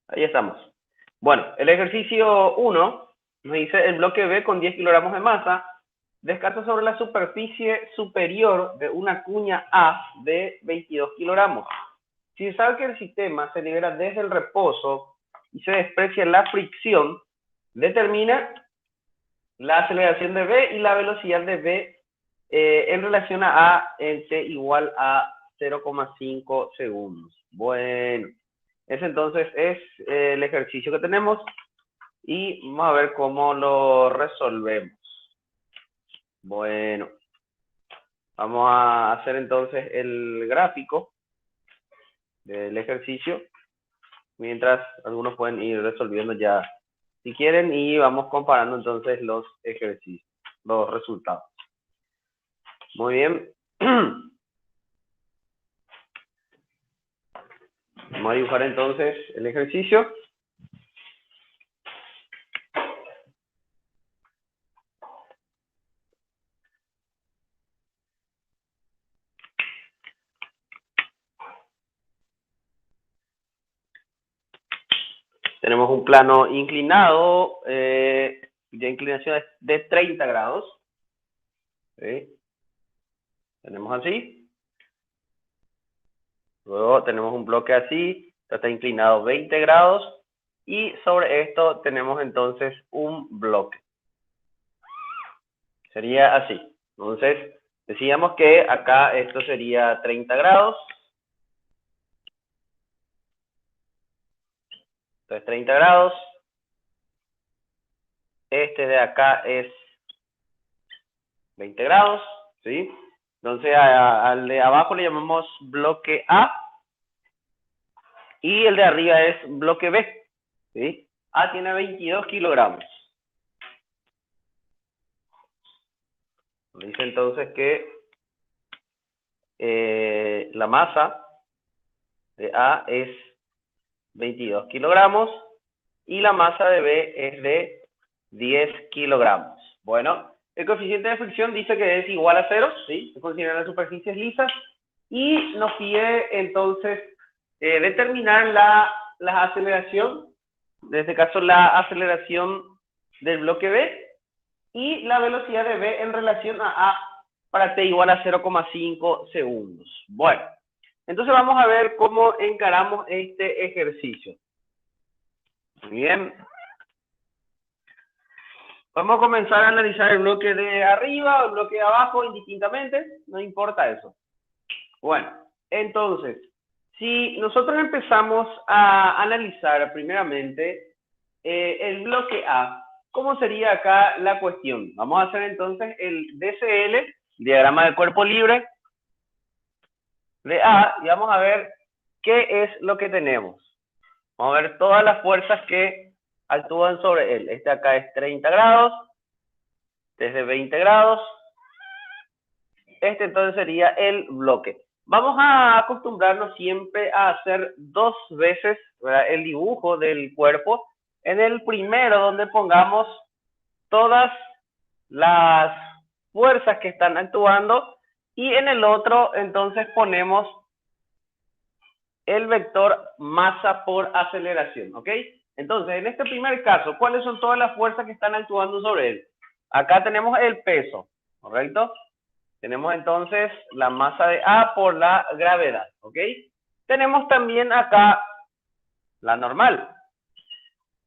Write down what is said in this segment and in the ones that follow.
Ahí estamos. Bueno, el ejercicio 1 nos dice el bloque B con 10 kilogramos de masa descarta sobre la superficie superior de una cuña A de 22 kilogramos. Si se sabe que el sistema se libera desde el reposo y se desprecia la fricción, determina la aceleración de B y la velocidad de B en relación a A en T igual a 0,5 segundos. Bueno, ese entonces es el ejercicio que tenemos y vamos a ver cómo lo resolvemos. Bueno, vamos a hacer entonces el gráfico del ejercicio, mientras algunos pueden ir resolviendo ya si quieren y vamos comparando entonces los ejercicios, los resultados. Muy bien. Vamos a dibujar entonces el ejercicio. Tenemos un plano inclinado de inclinación de 30 grados. ¿Sí? Tenemos así. Luego tenemos un bloque así, está inclinado 20 grados. Y sobre esto tenemos entonces un bloque. Sería así. Entonces, decíamos que acá esto sería 30 grados. Entonces, 30 grados. Este de acá es 20 grados, ¿sí? Entonces, al de abajo le llamamos bloque A. Y el de arriba es bloque B, ¿sí? A tiene 22 kilogramos. Dice entonces que la masa de A es 22 kilogramos y la masa de B es de 10 kilogramos. Bueno, el coeficiente de fricción dice que es igual a 0, ¿sí? Se consideran las superficies lisas y nos pide entonces determinar la aceleración, en este caso la aceleración del bloque B y la velocidad de B en relación a A para T igual a 0,5 segundos. Bueno, entonces vamos a ver cómo encaramos este ejercicio. Muy bien. Vamos a comenzar a analizar el bloque de arriba o el bloque de abajo indistintamente, no importa eso. Bueno, entonces, si nosotros empezamos a analizar primeramente el bloque A, ¿cómo sería acá la cuestión? Vamos a hacer entonces el DCL, diagrama de cuerpo libre, de A, y vamos a ver qué es lo que tenemos. Vamos a ver todas las fuerzas que actúan sobre él. Este acá es 30 grados, este es de 20 grados. Este entonces sería el bloque. Vamos a acostumbrarnos siempre a hacer 2 veces, ¿verdad?, el dibujo del cuerpo. En el primero, donde pongamos todas las fuerzas que están actuando, y en el otro, entonces, ponemos el vector masa por aceleración, ¿ok? Entonces, en este primer caso, ¿cuáles son todas las fuerzas que están actuando sobre él? Acá tenemos el peso, ¿correcto? Tenemos entonces la masa de A por la gravedad, ¿ok? Tenemos también acá la normal,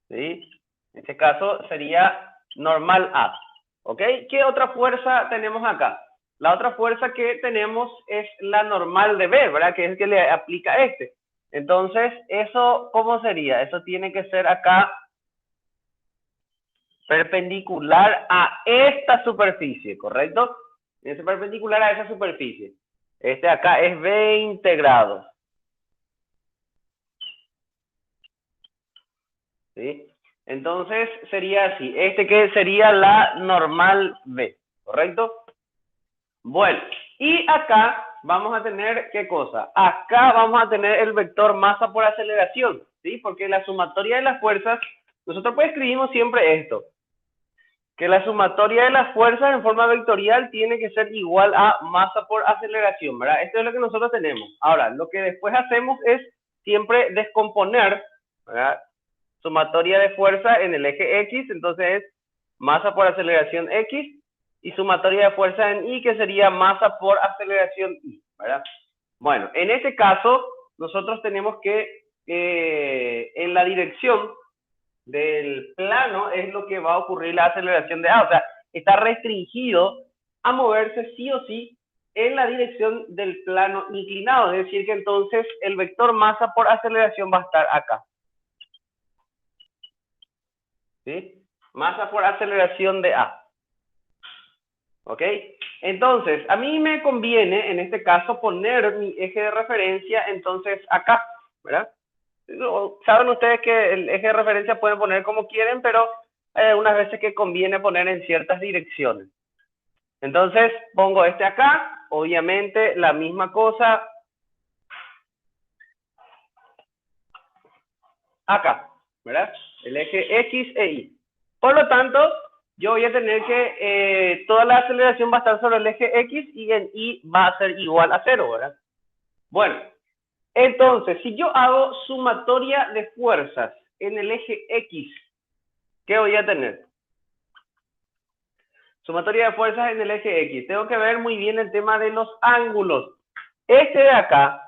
¿sí? En este caso sería normal A, ¿ok? ¿Qué otra fuerza tenemos acá? La otra fuerza que tenemos es la normal de B, ¿verdad? Que es el que le aplica este. Entonces, ¿eso cómo sería? Eso tiene que ser acá perpendicular a esta superficie, ¿correcto? Es perpendicular a esa superficie. Este acá es 20 grados. ¿Sí? Entonces sería así. Este que sería la normal B, ¿correcto? Bueno, y acá vamos a tener, ¿qué cosa? Acá vamos a tener el vector masa por aceleración, ¿sí? Porque la sumatoria de las fuerzas, nosotros pues escribimos siempre esto, que la sumatoria de las fuerzas en forma vectorial tiene que ser igual a masa por aceleración, ¿verdad? Esto es lo que nosotros tenemos. Ahora, lo que después hacemos es siempre descomponer, ¿verdad?, sumatoria de fuerza en el eje X, entonces es masa por aceleración X, y sumatoria de fuerza en Y, que sería masa por aceleración Y, ¿verdad? Bueno, en este caso, nosotros tenemos que en la dirección del plano es lo que va a ocurrir la aceleración de A, o sea, está restringido a moverse sí o sí en la dirección del plano inclinado, es decir que entonces el vector masa por aceleración va a estar acá. ¿Sí? Masa por aceleración de A. ¿Ok? Entonces, a mí me conviene, en este caso, poner mi eje de referencia, entonces, acá, ¿verdad? Saben ustedes que el eje de referencia pueden poner como quieren, pero hay algunas veces que conviene poner en ciertas direcciones. Entonces, pongo este acá, obviamente, la misma cosa acá, ¿verdad? El eje X e Y. Por lo tanto, yo voy a tener que toda la aceleración va a estar sobre el eje X y en Y va a ser igual a 0, ¿verdad? Bueno, entonces, si yo hago sumatoria de fuerzas en el eje X, ¿qué voy a tener? Sumatoria de fuerzas en el eje X. Tengo que ver muy bien el tema de los ángulos. Este de acá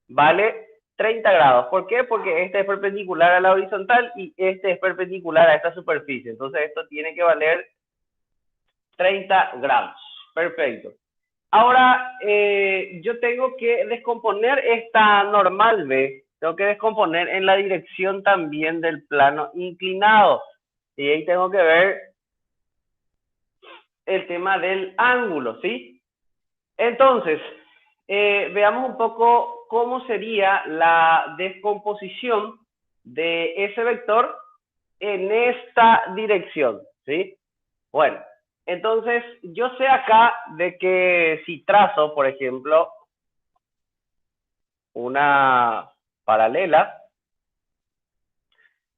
vale 30 grados. ¿Por qué? Porque este es perpendicular a la horizontal y este es perpendicular a esta superficie. Entonces esto tiene que valer 30 grados. Perfecto. Ahora, yo tengo que descomponer esta normal B. Tengo que descomponer en la dirección también del plano inclinado. Y ahí tengo que ver el tema del ángulo, ¿sí? Entonces, veamos un poco cómo sería la descomposición de ese vector en esta dirección, ¿sí? Bueno, entonces yo sé acá de que si trazo, por ejemplo, una paralela,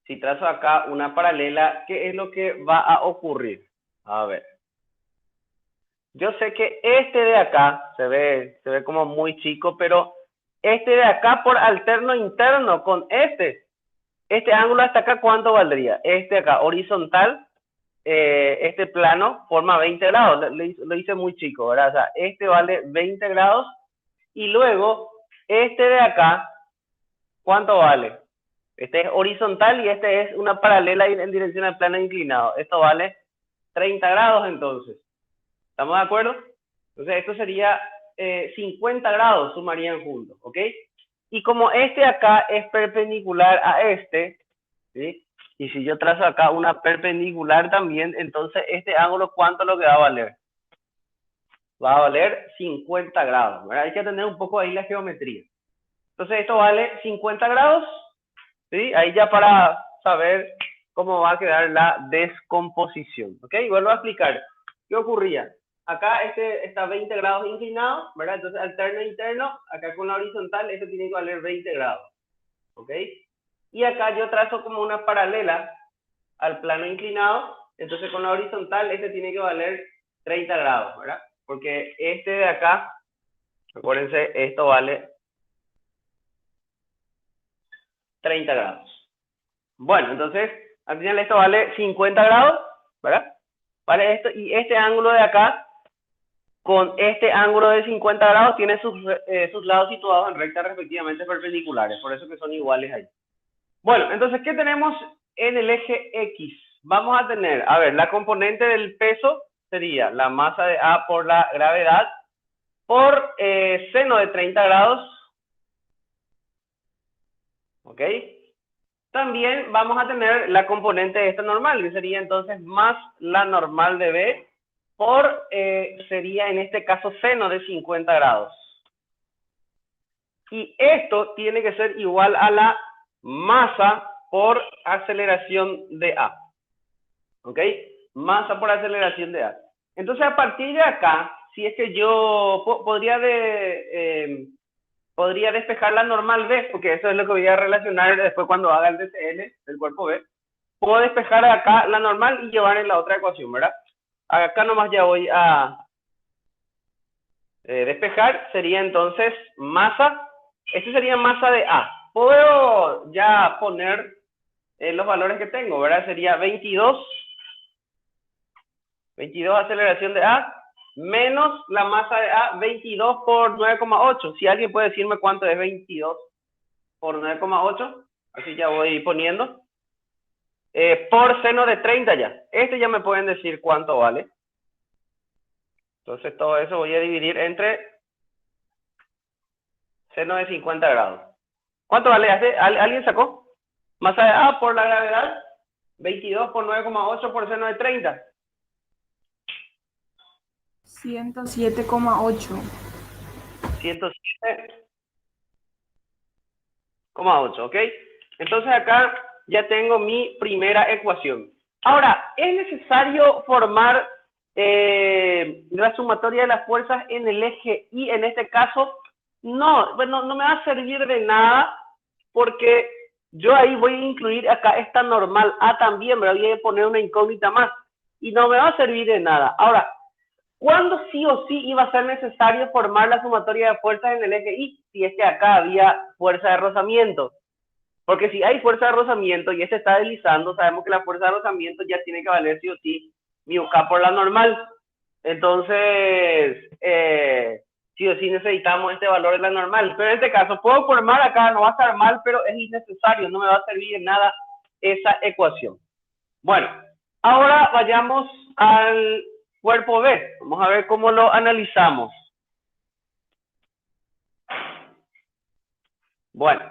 si trazo acá una paralela, ¿qué es lo que va a ocurrir? A ver. Yo sé que este de acá se ve como muy chico, pero este de acá por alterno interno con este ángulo hasta acá, ¿cuánto valdría? Este acá, horizontal, este plano forma 20 grados, lo hice muy chico, ¿verdad? O sea, este vale 20 grados y luego este de acá, ¿cuánto vale? Este es horizontal y este es una paralela en dirección al plano inclinado. Esto vale 30 grados entonces. ¿Estamos de acuerdo? Entonces esto sería 50 grados sumarían juntos, ¿ok? Y como este acá es perpendicular a este, ¿sí? Y si yo trazo acá una perpendicular también, entonces este ángulo, ¿cuánto es lo que va a valer? Va a valer 50 grados, ¿verdad? Hay que tener un poco ahí la geometría. Entonces esto vale 50 grados, ¿sí? Ahí ya para saber cómo va a quedar la descomposición, ¿ok? Vuelvo a explicar. ¿Qué ocurría? Acá este está 20 grados inclinado, ¿verdad? Entonces alterno e interno, acá con la horizontal, esto tiene que valer 20 grados, ¿ok? Y acá yo trazo como una paralela al plano inclinado, entonces con la horizontal este tiene que valer 30 grados, ¿verdad? Porque este de acá, acuérdense, esto vale 30 grados. Bueno, entonces, al final esto vale 50 grados, ¿verdad? Vale esto, y este ángulo de acá, con este ángulo de 50 grados, tiene sus lados situados en rectas respectivamente perpendiculares, por eso que son iguales ahí. Bueno, entonces, ¿qué tenemos en el eje X? Vamos a tener, a ver, la componente del peso sería la masa de A por la gravedad por seno de 30 grados, ¿ok? También vamos a tener la componente de esta normal, que sería entonces más la normal de B por, sería en este caso seno de 50 grados. Y esto tiene que ser igual a la masa por aceleración de A. ¿Ok? Masa por aceleración de A. Entonces, a partir de acá, si es que yo podría despejar la normal B, porque eso es lo que voy a relacionar después cuando haga el DCL del cuerpo B. Puedo despejar acá la normal y llevar en la otra ecuación, ¿verdad? Acá nomás ya voy a despejar. Sería entonces masa. Este sería masa de A. Puedo ya poner los valores que tengo, ¿verdad? Sería 22 aceleración de A, menos la masa de A, 22 por 9,8. Si alguien puede decirme cuánto es 22 por 9,8, así ya voy poniendo. Por seno de 30 ya. Este ya me pueden decir cuánto vale. Entonces todo eso voy a dividir entre seno de 50 grados. ¿Cuánto vale? ¿Alguien sacó? Masa de A por la gravedad, 22 por 9,8 por seno de 30. 107,8. 107,8, ¿ok? Entonces acá ya tengo mi primera ecuación. Ahora, ¿es necesario formar la sumatoria de las fuerzas en el eje Y en este caso? No, bueno, no me va a servir de nada porque yo ahí voy a incluir acá esta normal A también, pero voy a poner una incógnita más y no me va a servir de nada. Ahora, ¿cuándo sí o sí iba a ser necesario formar la sumatoria de fuerzas en el eje Y? Si es que acá había fuerza de rozamiento. Porque si hay fuerza de rozamiento y este está deslizando, sabemos que la fuerza de rozamiento ya tiene que valer sí o sí mu K por la normal. Entonces, sí o sí necesitamos este valor de la normal. Pero en este caso, puedo formar acá, no va a estar mal, pero es innecesario, no me va a servir de nada esa ecuación. Bueno, ahora vayamos al cuerpo B. Vamos a ver cómo lo analizamos. Bueno,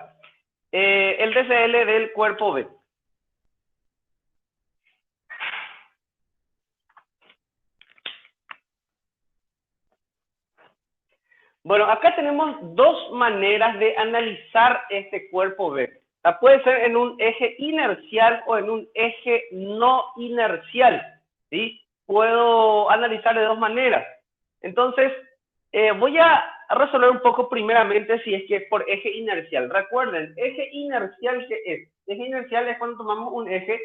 el DCL del cuerpo B. Bueno, acá tenemos dos maneras de analizar este cuerpo B. Puede ser en un eje inercial o en un eje no inercial, ¿sí? Puedo analizar de dos maneras. Entonces, voy a resolver un poco primeramente si es que es por eje inercial. Recuerden, eje inercial, ¿qué es? Eje inercial es cuando tomamos un eje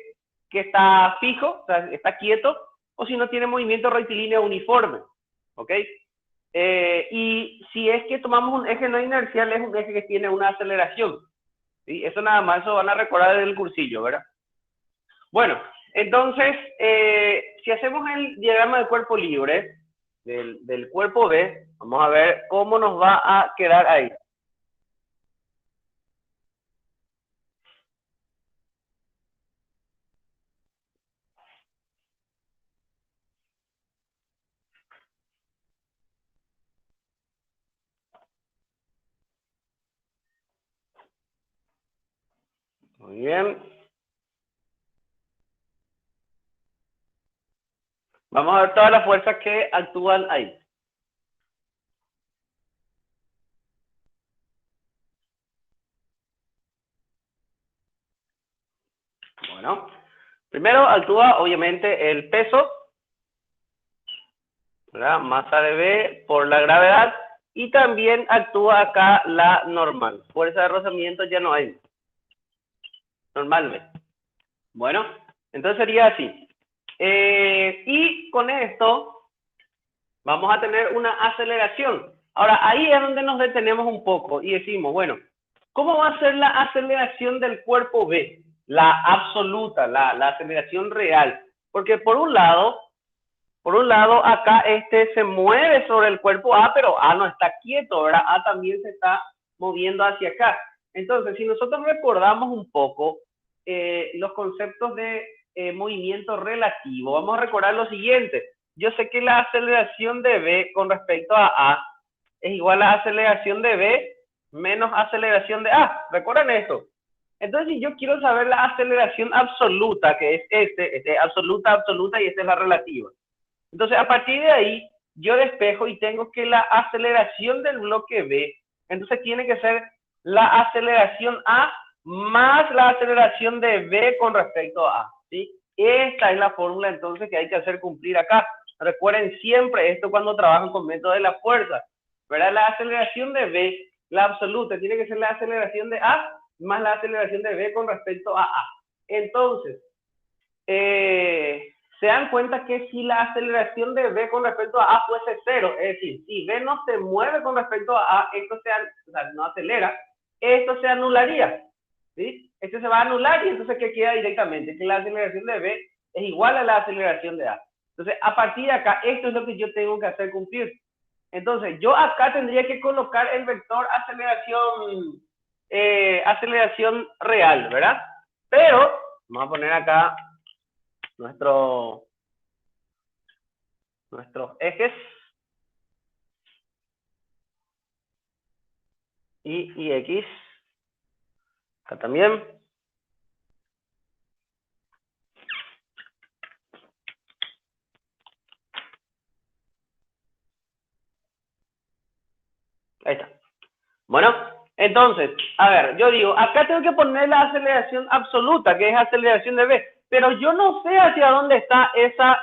que está fijo, o sea, está quieto, o si no tiene movimiento rectilíneo uniforme, ¿ok? Y si es que tomamos un eje no inercial, es un eje que tiene una aceleración. ¿Sí? Eso nada más, eso van a recordar del cursillo, ¿verdad? Bueno, entonces, si hacemos el diagrama del cuerpo libre, del cuerpo B, vamos a ver cómo nos va a quedar ahí. Muy bien. Vamos a ver todas las fuerzas que actúan ahí. Bueno, primero actúa obviamente el peso, ¿verdad? Masa de B por la gravedad, y también actúa acá la normal. Fuerza de rozamiento ya no hay. Normalmente. Bueno, entonces sería así. Y con esto vamos a tener una aceleración. Ahora, ahí es donde nos detenemos un poco y decimos, bueno, ¿cómo va a ser la aceleración del cuerpo B? La absoluta, la aceleración real. Porque por un lado, acá se mueve sobre el cuerpo A, pero A no está quieto, ¿verdad? A también se está moviendo hacia acá. Entonces, si nosotros recordamos un poco los conceptos de movimiento relativo, vamos a recordar lo siguiente. Yo sé que la aceleración de B con respecto a A es igual a aceleración de B menos aceleración de A. ¿Recuerdan esto? Entonces, si yo quiero saber la aceleración absoluta, que es absoluta, y esta es la relativa. Entonces, a partir de ahí, yo despejo y tengo que la aceleración del bloque B, entonces tiene que ser la aceleración A más la aceleración de B con respecto a A, ¿sí? Esta es la fórmula entonces que hay que hacer cumplir acá. Recuerden siempre esto cuando trabajan con método de la fuerza, ¿verdad? La aceleración de B, la absoluta, tiene que ser la aceleración de A más la aceleración de B con respecto a A. Entonces, se dan cuenta que si la aceleración de B con respecto a A fuese cero, es decir, si B no se mueve con respecto a A, esto o sea, no acelera, esto se anularía. ¿sí? Este se va a anular y entonces ¿qué queda directamente? Que la aceleración de B es igual a la aceleración de A. Entonces, a partir de acá, esto es lo que yo tengo que hacer cumplir. Entonces, yo acá tendría que colocar el vector aceleración real, ¿verdad? Pero, vamos a poner acá nuestros ejes. Y X. Acá también. Ahí está. Bueno, entonces, a ver, yo digo, acá tengo que poner la aceleración absoluta, que es aceleración de B, pero yo no sé hacia dónde está esa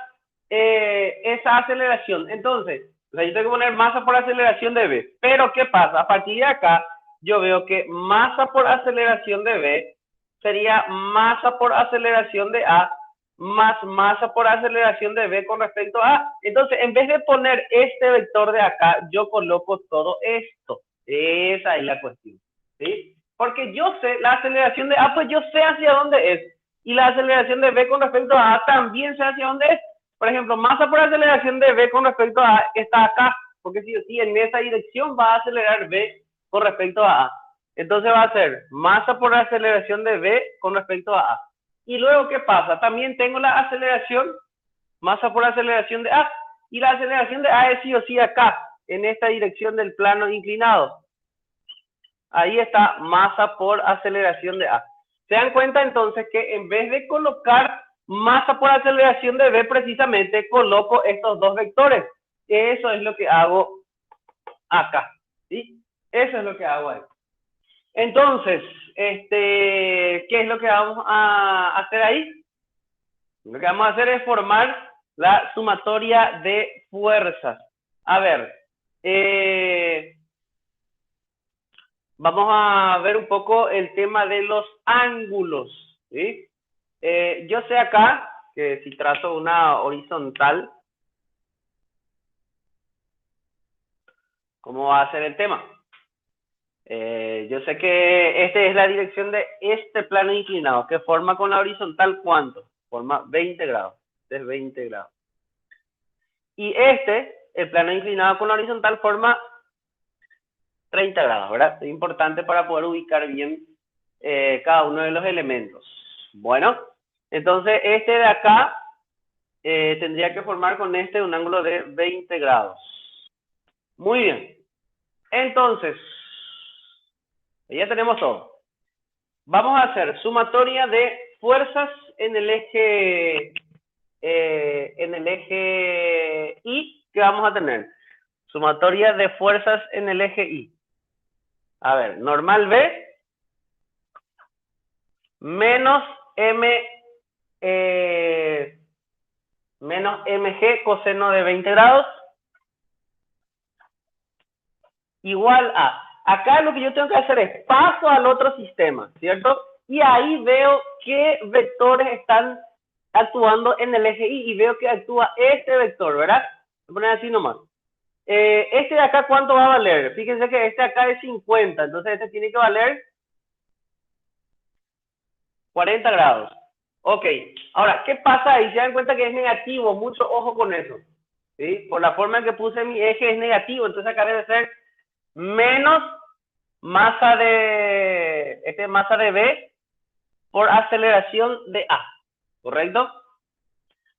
aceleración. Entonces, o sea, yo tengo que poner masa por aceleración de B. Pero, ¿qué pasa? A partir de acá, yo veo que masa por aceleración de B sería masa por aceleración de A más masa por aceleración de B con respecto a A. Entonces, en vez de poner este vector de acá, yo coloco todo esto. Esa es la cuestión, ¿sí? Porque yo sé, la aceleración de A, pues yo sé hacia dónde es. Y la aceleración de B con respecto a A también sé hacia dónde es. Por ejemplo, masa por aceleración de B con respecto a A está acá. Porque si sí, en esa dirección va a acelerar B con respecto a A. Entonces va a ser masa por aceleración de B con respecto a A. Y luego, ¿qué pasa? También tengo la aceleración, masa por aceleración de A. Y la aceleración de A es sí o sí acá, en esta dirección del plano inclinado. Ahí está masa por aceleración de A. ¿Se dan cuenta entonces que en vez de colocar masa por aceleración de B, precisamente coloco estos dos vectores? Eso es lo que hago acá, ¿sí? Eso es lo que hago ahí. Entonces, ¿qué es lo que vamos a hacer ahí? Lo que vamos a hacer es formar la sumatoria de fuerzas. A ver, vamos a ver un poco el tema de los ángulos, ¿sí? Yo sé acá que si trazo una horizontal, ¿cómo va a ser el tema? Yo sé que esta es la dirección de este plano inclinado, que forma con la horizontal, ¿cuánto? Forma 20 grados. Este es 20 grados. Y el plano inclinado con la horizontal, forma 30 grados, ¿verdad? Es importante para poder ubicar bien cada uno de los elementos. Bueno, entonces este de acá tendría que formar con un ángulo de 20 grados. Muy bien. Entonces, ya tenemos todo. Vamos a hacer sumatoria de fuerzas en el eje Y. ¿Qué vamos a tener? Sumatoria de fuerzas en el eje Y. A ver, normal B menos menos mg coseno de 20 grados igual a. Acá lo que yo tengo que hacer es paso al otro sistema, ¿cierto? Y ahí veo qué vectores están actuando en el eje Y y veo que actúa este vector, ¿verdad? Voy a poner así nomás. Este de acá, ¿cuánto va a valer? Fíjense que este acá es 50, entonces este tiene que valer 40 grados. Ok, ahora, ¿qué pasa ahí? Se dan cuenta que es negativo, mucho ojo con eso. ¿Sí? Por la forma en que puse mi eje es negativo, entonces acá debe ser menos masa de B por aceleración de A, ¿correcto?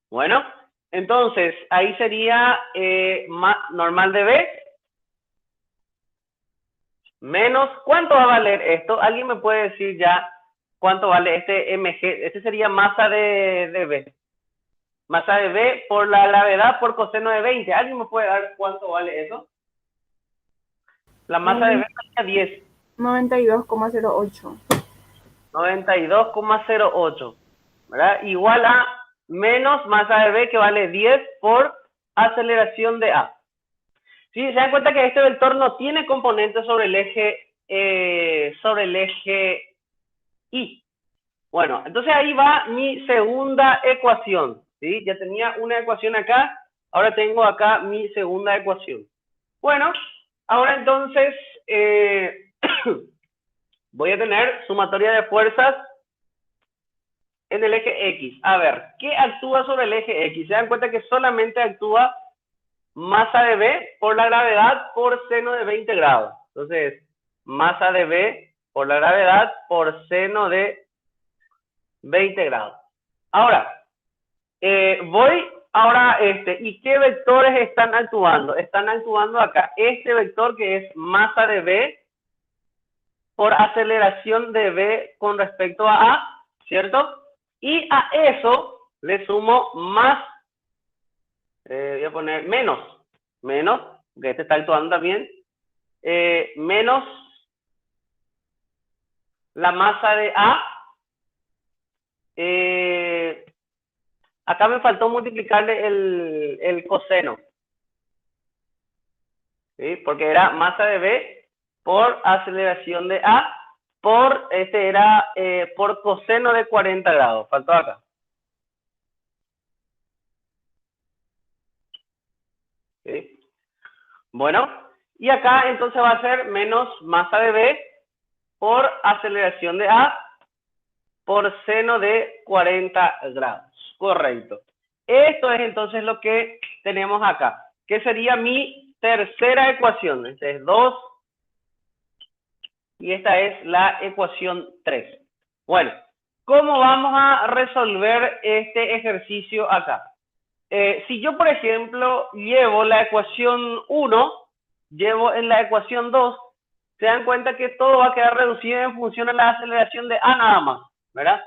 Bueno, entonces ahí sería normal de B menos, ¿cuánto va a valer esto? ¿Alguien me puede decir ya cuánto vale este mg? Este sería masa de B. Masa de B por la gravedad por coseno de 20. ¿Alguien me puede dar cuánto vale eso? La masa de B sería 10. 92,08. 92,08. ¿Verdad? Igual a menos masa de B que vale 10 por aceleración de A. ¿Sí? Se dan cuenta que este vector no tiene componentes sobre el eje Y. Bueno, entonces ahí va mi segunda ecuación. ¿Sí? Ya tenía una ecuación acá, ahora tengo acá mi segunda ecuación. Bueno, ahora entonces voy a tener sumatoria de fuerzas en el eje X. A ver, ¿qué actúa sobre el eje X? Se dan cuenta que solamente actúa masa de B por la gravedad por seno de 20 grados. Entonces, masa de B por la gravedad por seno de 20 grados. Ahora, voy ahora a este. ¿Y qué vectores están actuando? Están actuando acá. Este vector que es masa de B por aceleración de B con respecto a A, ¿cierto? Y a eso le sumo más, voy a poner menos, que este está actuando también, menos la masa de A. Acá me faltó multiplicarle el coseno, ¿sí? Porque era masa de B por aceleración de A por, era por coseno de 40 grados. Faltó acá. ¿Sí? Bueno, y acá entonces va a ser menos masa de B por aceleración de A por seno de 40 grados. Correcto. Esto es entonces lo que tenemos acá, que sería mi tercera ecuación. Esta es 2 y esta es la ecuación 3. Bueno, ¿cómo vamos a resolver este ejercicio acá? Si yo, por ejemplo, llevo la ecuación 1, llevo en la ecuación 2, se dan cuenta que todo va a quedar reducido en función a la aceleración de A nada más, ¿verdad?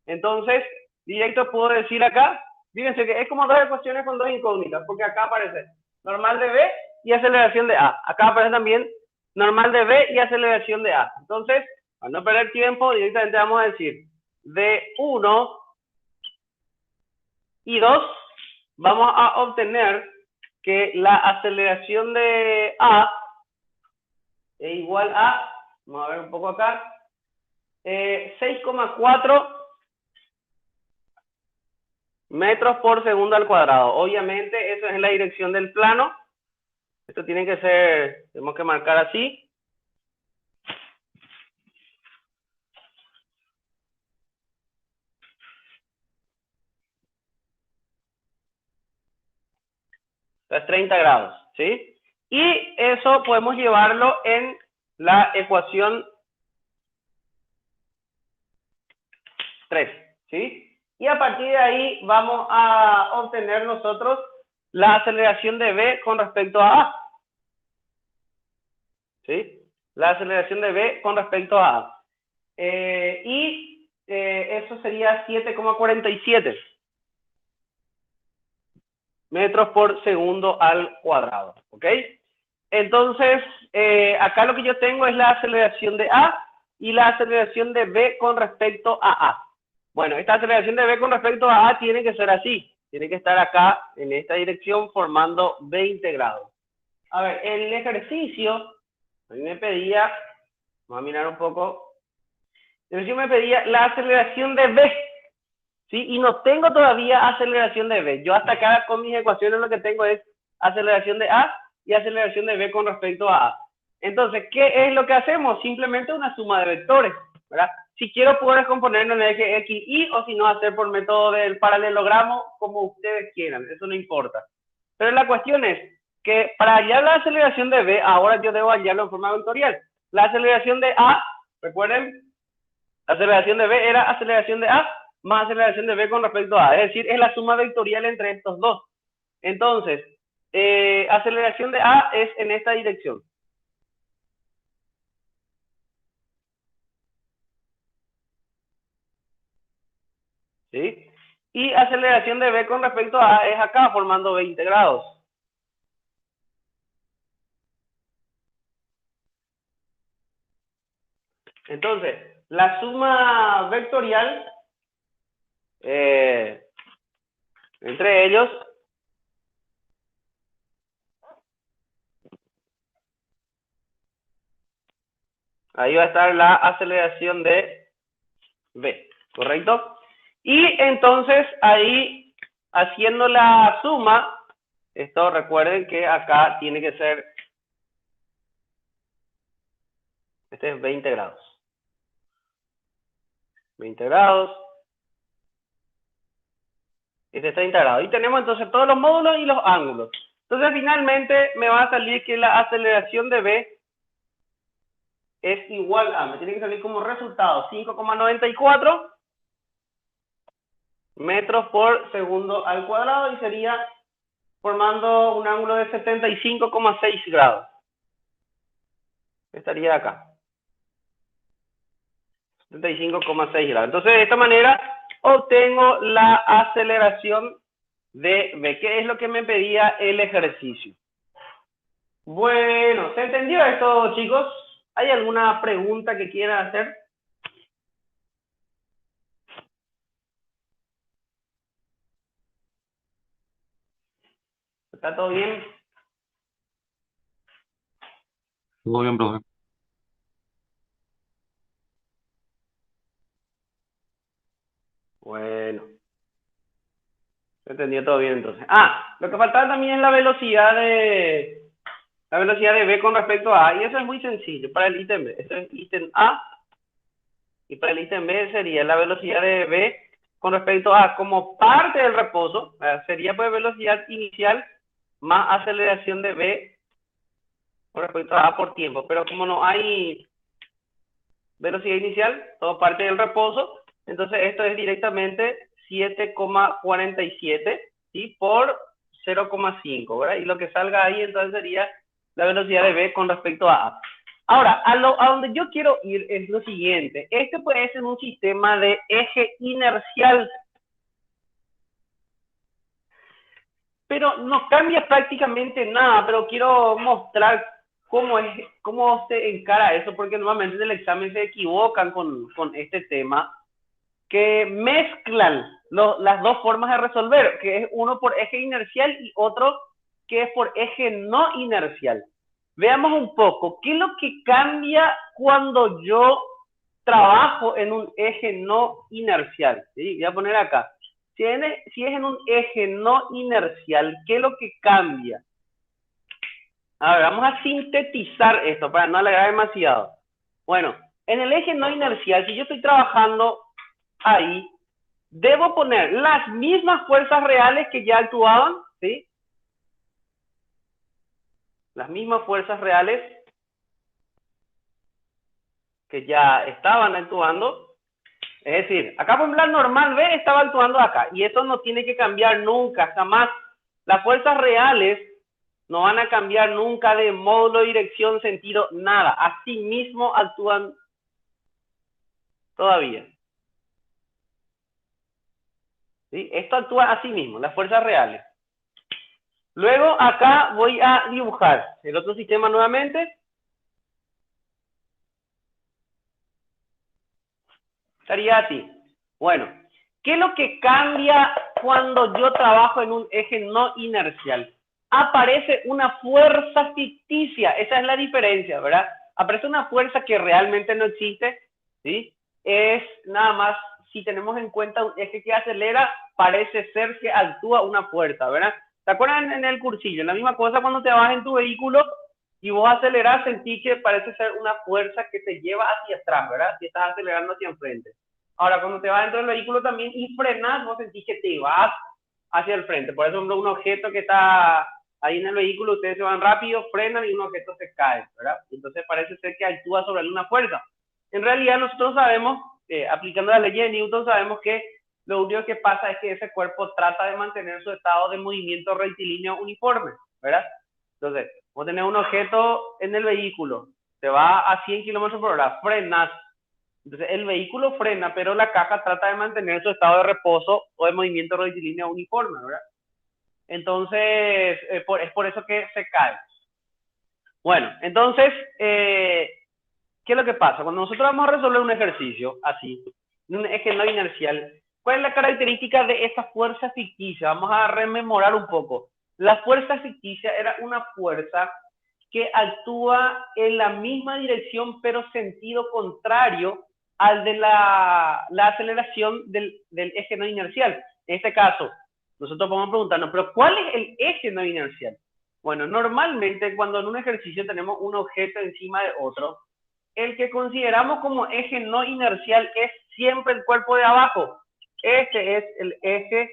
Entonces, directo puedo decir acá, fíjense que es como dos ecuaciones con dos incógnitas, porque acá aparece normal de B y aceleración de A. Acá aparece también normal de B y aceleración de A. Entonces, para no perder tiempo, directamente vamos a decir de 1 y 2, vamos a obtener que la aceleración de A es igual a, vamos a ver un poco acá, 6,4 metros por segundo al cuadrado. Obviamente, eso es en la dirección del plano. Esto tiene que ser, tenemos que marcar así. Es 30 grados, ¿sí? Y eso podemos llevarlo en la ecuación 3, ¿sí? Y a partir de ahí vamos a obtener nosotros la aceleración de B con respecto a A. ¿Sí? La aceleración de B con respecto a A. Eso sería 7,47 metros por segundo al cuadrado. ¿Ok? Entonces, acá lo que yo tengo es la aceleración de A y la aceleración de B con respecto a A. Bueno, esta aceleración de B con respecto a A tiene que ser así. Tiene que estar acá en esta dirección formando 20 grados. A ver, el ejercicio, a mí me pedía, vamos a mirar un poco, el ejercicio me pedía la aceleración de B, ¿sí? Y no tengo todavía aceleración de B. Yo hasta acá con mis ecuaciones lo que tengo es aceleración de A y aceleración de B con respecto a A. Entonces, ¿qué es lo que hacemos? Simplemente una suma de vectores, ¿verdad? Si quiero puedo descomponerlo en el eje X, Y, o si no, hacer por método del paralelogramo, como ustedes quieran, eso no importa. Pero la cuestión es que para hallar la aceleración de B, ahora yo debo hallarlo en forma vectorial. La aceleración de A, recuerden, la aceleración de B era aceleración de A más aceleración de B con respecto a A. Es decir, es la suma vectorial entre estos dos. Entonces, aceleración de A es en esta dirección. ¿Sí? Y aceleración de B con respecto a A es acá, formando 20 grados. Entonces, la suma vectorial entre ellos ahí va a estar la aceleración de B, ¿correcto? Y entonces ahí, haciendo la suma, esto recuerden que acá tiene que ser, este es 20 grados. 20 grados. Este es 30 grados. Y tenemos entonces todos los módulos y los ángulos. Entonces finalmente me va a salir que la aceleración de B es igual a, me tiene que salir como resultado 5,94 metros por segundo al cuadrado y sería formando un ángulo de 75,6 grados. Estaría acá. 75,6 grados. Entonces, de esta manera obtengo la aceleración de B, que es lo que me pedía el ejercicio. Bueno, ¿se entendió esto, chicos? ¿Hay alguna pregunta que quieran hacer? ¿Está todo bien? Todo bien, profe. Bueno. Se entendió todo bien entonces. Ah, lo que faltaba también es la velocidad de B con respecto a A, y eso es muy sencillo para el ítem B. Este es ítem A, y para el ítem B sería la velocidad de B con respecto a A como parte del reposo, sería pues velocidad inicial más aceleración de B con respecto a A por tiempo, pero como no hay velocidad inicial, todo parte del reposo, entonces esto es directamente 7,47, ¿sí? Por 0,5, ¿verdad? Y lo que salga ahí entonces sería la velocidad de B con respecto a A. Ahora, a donde yo quiero ir es lo siguiente. Este puede ser un sistema de eje inercial, pero no cambia prácticamente nada, pero quiero mostrar cómo se encara eso, porque normalmente en el examen se equivocan con este tema, que mezclan las dos formas de resolver, que es uno por eje inercial y otro que es por eje no inercial. Veamos un poco, ¿qué es lo que cambia cuando yo trabajo en un eje no inercial? ¿Sí? Voy a poner acá. Si es en un eje no inercial, ¿qué es lo que cambia? A ver, vamos a sintetizar esto para no alargar demasiado. Bueno, en el eje no inercial, si yo estoy trabajando ahí, debo poner las mismas fuerzas reales que ya actuaban, ¿sí? Las mismas fuerzas reales que ya estaban actuando. Es decir, acá por ejemplo la normal B estaba actuando acá, y eso no tiene que cambiar nunca, jamás. Las fuerzas reales no van a cambiar nunca de módulo, dirección, sentido, nada. Así mismo actúan todavía. ¿Sí? Esto actúa así mismo, las fuerzas reales. Luego acá voy a dibujar el otro sistema nuevamente. Estaría así. Bueno, ¿qué es lo que cambia cuando yo trabajo en un eje no inercial? Aparece una fuerza ficticia, esa es la diferencia, ¿verdad? Aparece una fuerza que realmente no existe, ¿sí? Es nada más, si tenemos en cuenta un eje que acelera, parece ser que actúa una fuerza, ¿verdad? ¿Te acuerdas en el cursillo? La misma cosa cuando te vas en tu vehículo y vos acelerás, sentís que parece ser una fuerza que te lleva hacia atrás, ¿verdad? Si estás acelerando hacia enfrente. Ahora, cuando te vas dentro del vehículo también y frenás, vos sentís que te vas hacia el frente. Por eso, un objeto que está ahí en el vehículo, ustedes se van rápido, frenan y un objeto se cae, ¿verdad? Entonces parece ser que actúa sobre alguna fuerza. En realidad nosotros sabemos, aplicando la ley de Newton, sabemos que lo único que pasa es que ese cuerpo trata de mantener su estado de movimiento rectilíneo uniforme, ¿verdad? Entonces, vos tenés un objeto en el vehículo, te va a 100 kilómetros por hora, frenas. Entonces, el vehículo frena, pero la caja trata de mantener su estado de reposo o de movimiento rectilíneo uniforme, ¿verdad? Entonces, es por eso que se cae. Bueno, entonces, ¿qué es lo que pasa? Cuando nosotros vamos a resolver un ejercicio así, un eje no inercial, ¿cuál es la característica de esta fuerza ficticia? Vamos a rememorar un poco. La fuerza ficticia era una fuerza que actúa en la misma dirección, pero sentido contrario al de la aceleración del eje no inercial. En este caso, nosotros podemos preguntarnos, ¿pero cuál es el eje no inercial? Bueno, normalmente cuando en un ejercicio tenemos un objeto encima de otro, el que consideramos como eje no inercial es siempre el cuerpo de abajo. Este es el eje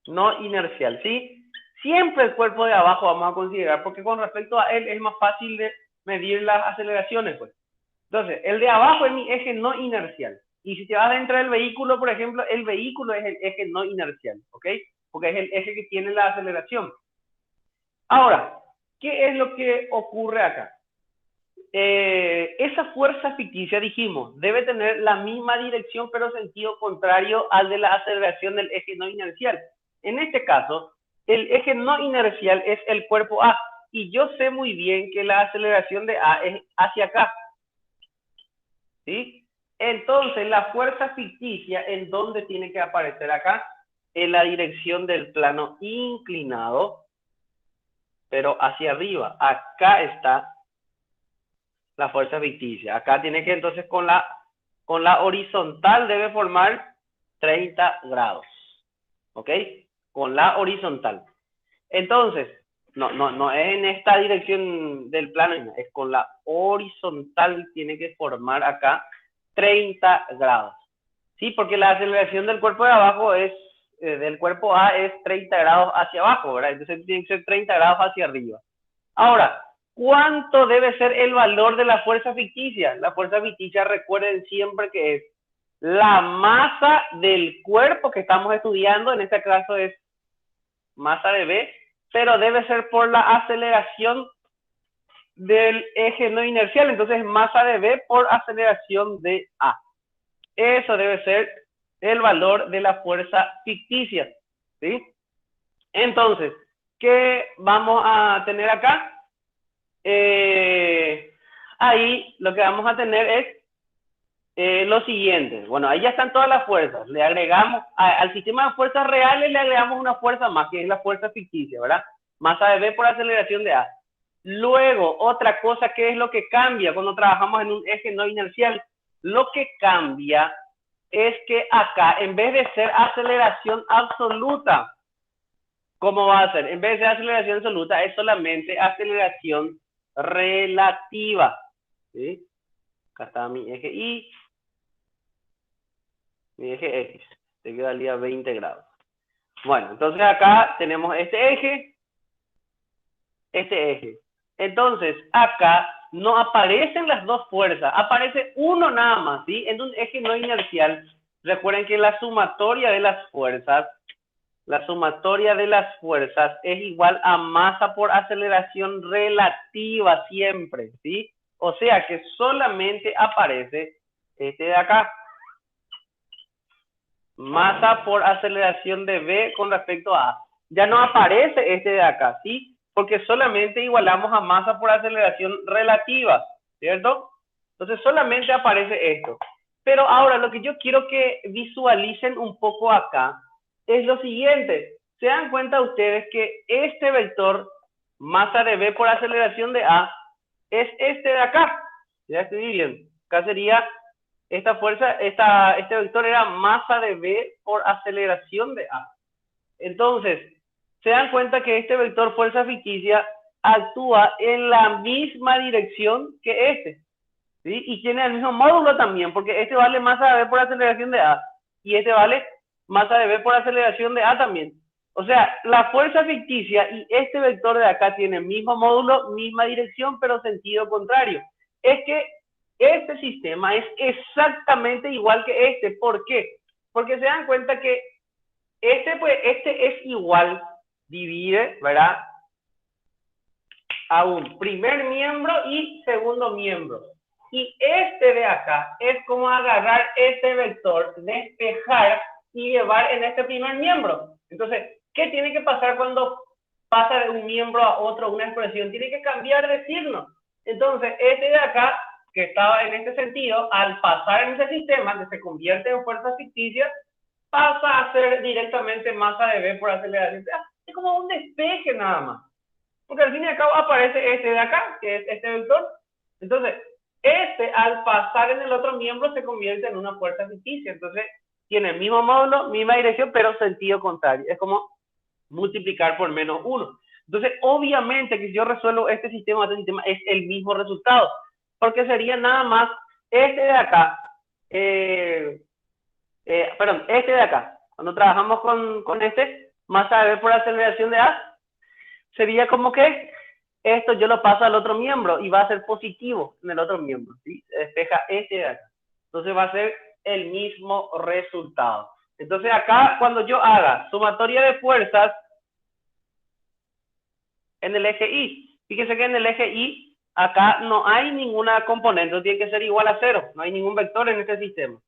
no inercial, ¿sí? Siempre el cuerpo de abajo vamos a considerar, porque con respecto a él es más fácil de medir las aceleraciones, pues. Entonces, el de abajo es mi eje no inercial. Y si te vas dentro del vehículo, por ejemplo, el vehículo es el eje no inercial, ¿ok? Porque es el eje que tiene la aceleración. Ahora, ¿qué es lo que ocurre acá? Esa fuerza ficticia, dijimos, debe tener la misma dirección, pero sentido contrario al de la aceleración del eje no inercial. En este caso, el eje no inercial es el cuerpo A, y yo sé muy bien que la aceleración de A es hacia acá, ¿sí? Entonces, la fuerza ficticia, ¿en dónde tiene que aparecer acá? En la dirección del plano inclinado, pero hacia arriba. Acá está la fuerza ficticia. Acá tiene que entonces con la horizontal debe formar 30 grados. ¿Ok? Con la horizontal. Entonces, no es en esta dirección del plano, es con la horizontal tiene que formar acá 30 grados. ¿Sí? Porque la aceleración del cuerpo de abajo es, del cuerpo A es 30 grados hacia abajo, ¿verdad? Entonces tiene que ser 30 grados hacia arriba. Ahora, ¿cuánto debe ser el valor de la fuerza ficticia? La fuerza ficticia, recuerden siempre que es la masa del cuerpo que estamos estudiando, en este caso es masa de B, pero debe ser por la aceleración del eje no inercial, entonces masa de B por aceleración de A. Eso debe ser el valor de la fuerza ficticia, ¿sí? Entonces, ¿qué vamos a tener acá? Ahí lo que vamos a tener es lo siguiente. Bueno, ahí ya están todas las fuerzas. Le agregamos, al sistema de fuerzas reales le agregamos una fuerza más, que es la fuerza ficticia, ¿verdad? Masa de B por aceleración de A. Luego, otra cosa, ¿qué es lo que cambia cuando trabajamos en un eje no inercial? Lo que cambia es que acá, en vez de ser aceleración absoluta, ¿cómo va a ser? En vez de ser aceleración absoluta, es solamente aceleración relativa. ¿Sí? Acá está mi eje Y, mi eje X. Te quedaría 20 grados. Bueno, entonces acá tenemos este eje. Entonces, acá no aparecen las dos fuerzas, aparece uno nada más, ¿sí? En un eje no inercial, recuerden que la sumatoria de las fuerzas es igual a masa por aceleración relativa siempre, ¿sí? O sea que solamente aparece este de acá. Masa por aceleración de B con respecto a A. Ya no aparece este de acá, ¿sí? Porque solamente igualamos a masa por aceleración relativa, ¿cierto? Entonces solamente aparece esto. Pero ahora lo que yo quiero que visualicen un poco acá es lo siguiente. ¿Se dan cuenta ustedes que este vector, masa de B por aceleración de A, es este de acá? Ya estoy viendo. Acá sería esta fuerza, este vector era masa de B por aceleración de A. Entonces, se dan cuenta que este vector fuerza ficticia actúa en la misma dirección que este, ¿sí? Y tiene el mismo módulo también, porque este vale masa de B por aceleración de A y este vale masa de B por aceleración de A también. O sea, la fuerza ficticia y este vector de acá tienen el mismo módulo, misma dirección, pero sentido contrario. Es que este sistema es exactamente igual que este. ¿Por qué? Porque se dan cuenta que este es igual, divide, ¿verdad? A un primer miembro y segundo miembro. Y este de acá es como agarrar este vector, despejar y llevar en este primer miembro. Entonces, ¿qué tiene que pasar cuando pasa de un miembro a otro una expresión? Tiene que cambiar de signo. Entonces, este de acá, que estaba en este sentido, al pasar en ese sistema, que se convierte en fuerza ficticia, pasa a ser directamente masa de B por aceleración. Es como un despeje nada más. Porque al fin y al cabo aparece este de acá, que es este vector. Entonces, este al pasar en el otro miembro se convierte en una fuerza ficticia. Entonces, tiene el mismo módulo, misma dirección, pero sentido contrario. Es como multiplicar por menos 1. Entonces, obviamente que si yo resuelvo este sistema es el mismo resultado. Porque sería nada más este de acá perdón, este de acá, cuando trabajamos con este, masa de B por aceleración de A, sería como que esto yo lo paso al otro miembro y va a ser positivo en el otro miembro, ¿sí? Se despeja este de acá. Entonces va a ser el mismo resultado. Entonces acá, cuando yo haga sumatoria de fuerzas en el eje Y, fíjense que en el eje Y, acá no hay ninguna componente, tiene que ser igual a cero, no hay ningún vector en este sistema.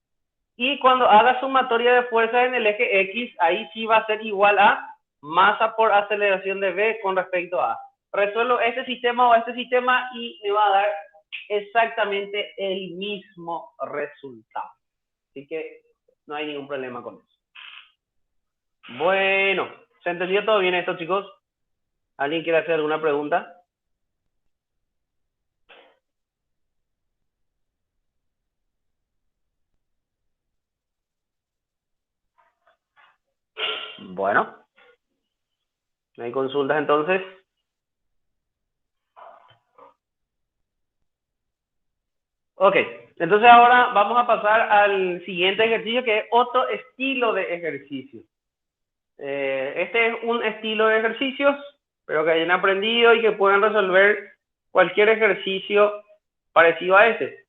Y cuando haga sumatoria de fuerzas en el eje X, ahí sí va a ser igual a masa por aceleración de B con respecto a A. Resuelvo este sistema o este sistema y me va a dar exactamente el mismo resultado. Así que no hay ningún problema con eso. Bueno, ¿se entendió todo bien esto, chicos? ¿Alguien quiere hacer alguna pregunta? Bueno, ¿no hay consultas entonces? Ok, entonces ahora vamos a pasar al siguiente ejercicio, que es otro estilo de ejercicio. Este es un estilo de ejercicios, pero que hayan aprendido y que puedan resolver cualquier ejercicio parecido a este.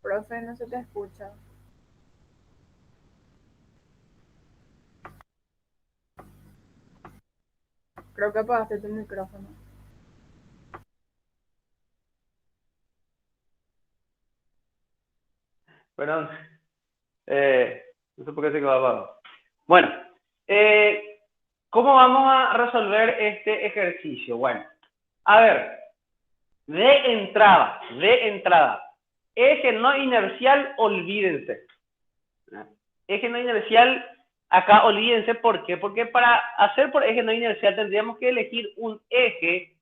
Profe, no se te escucha. Creo que apagaste tu micrófono. Perdón. No sé por qué se quedó abajo. Bueno, ¿cómo vamos a resolver este ejercicio? Bueno, a ver, de entrada, eje no inercial, olvídense. Eje no inercial, acá olvídense, ¿por qué? Porque para hacer por eje no inercial tendríamos que elegir un eje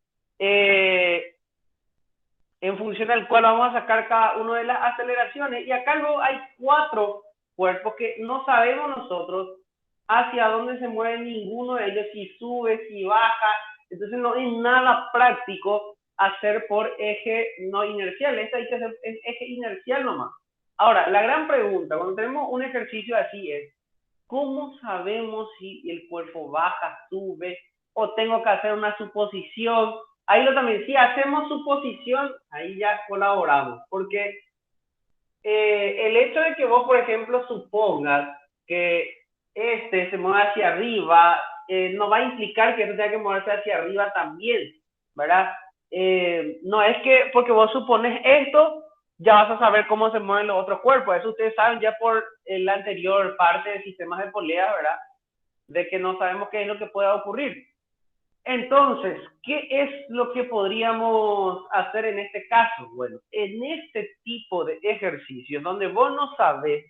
en función al cual vamos a sacar cada una de las aceleraciones. Y acá luego hay 4 cuerpos que no sabemos nosotros hacia dónde se mueve ninguno de ellos, si sube, si baja. Entonces no es nada práctico hacer por eje no inercial. Esto hay que hacer en eje inercial nomás. Ahora, la gran pregunta, cuando tenemos un ejercicio así es, ¿cómo sabemos si el cuerpo baja, sube, o tengo que hacer una suposición? Ahí lo también, si hacemos suposición, ahí ya colaboramos, porque el hecho de que vos, por ejemplo, supongas que este se mueve hacia arriba, no va a implicar que esto tenga que moverse hacia arriba también, ¿verdad? No es que porque vos supones esto, ya vas a saber cómo se mueven los otros cuerpos. Eso ustedes saben ya por la anterior parte de sistemas de polea, ¿verdad? De que no sabemos qué es lo que pueda ocurrir. Entonces, ¿qué es lo que podríamos hacer en este caso? Bueno, en este tipo de ejercicios donde vos no sabes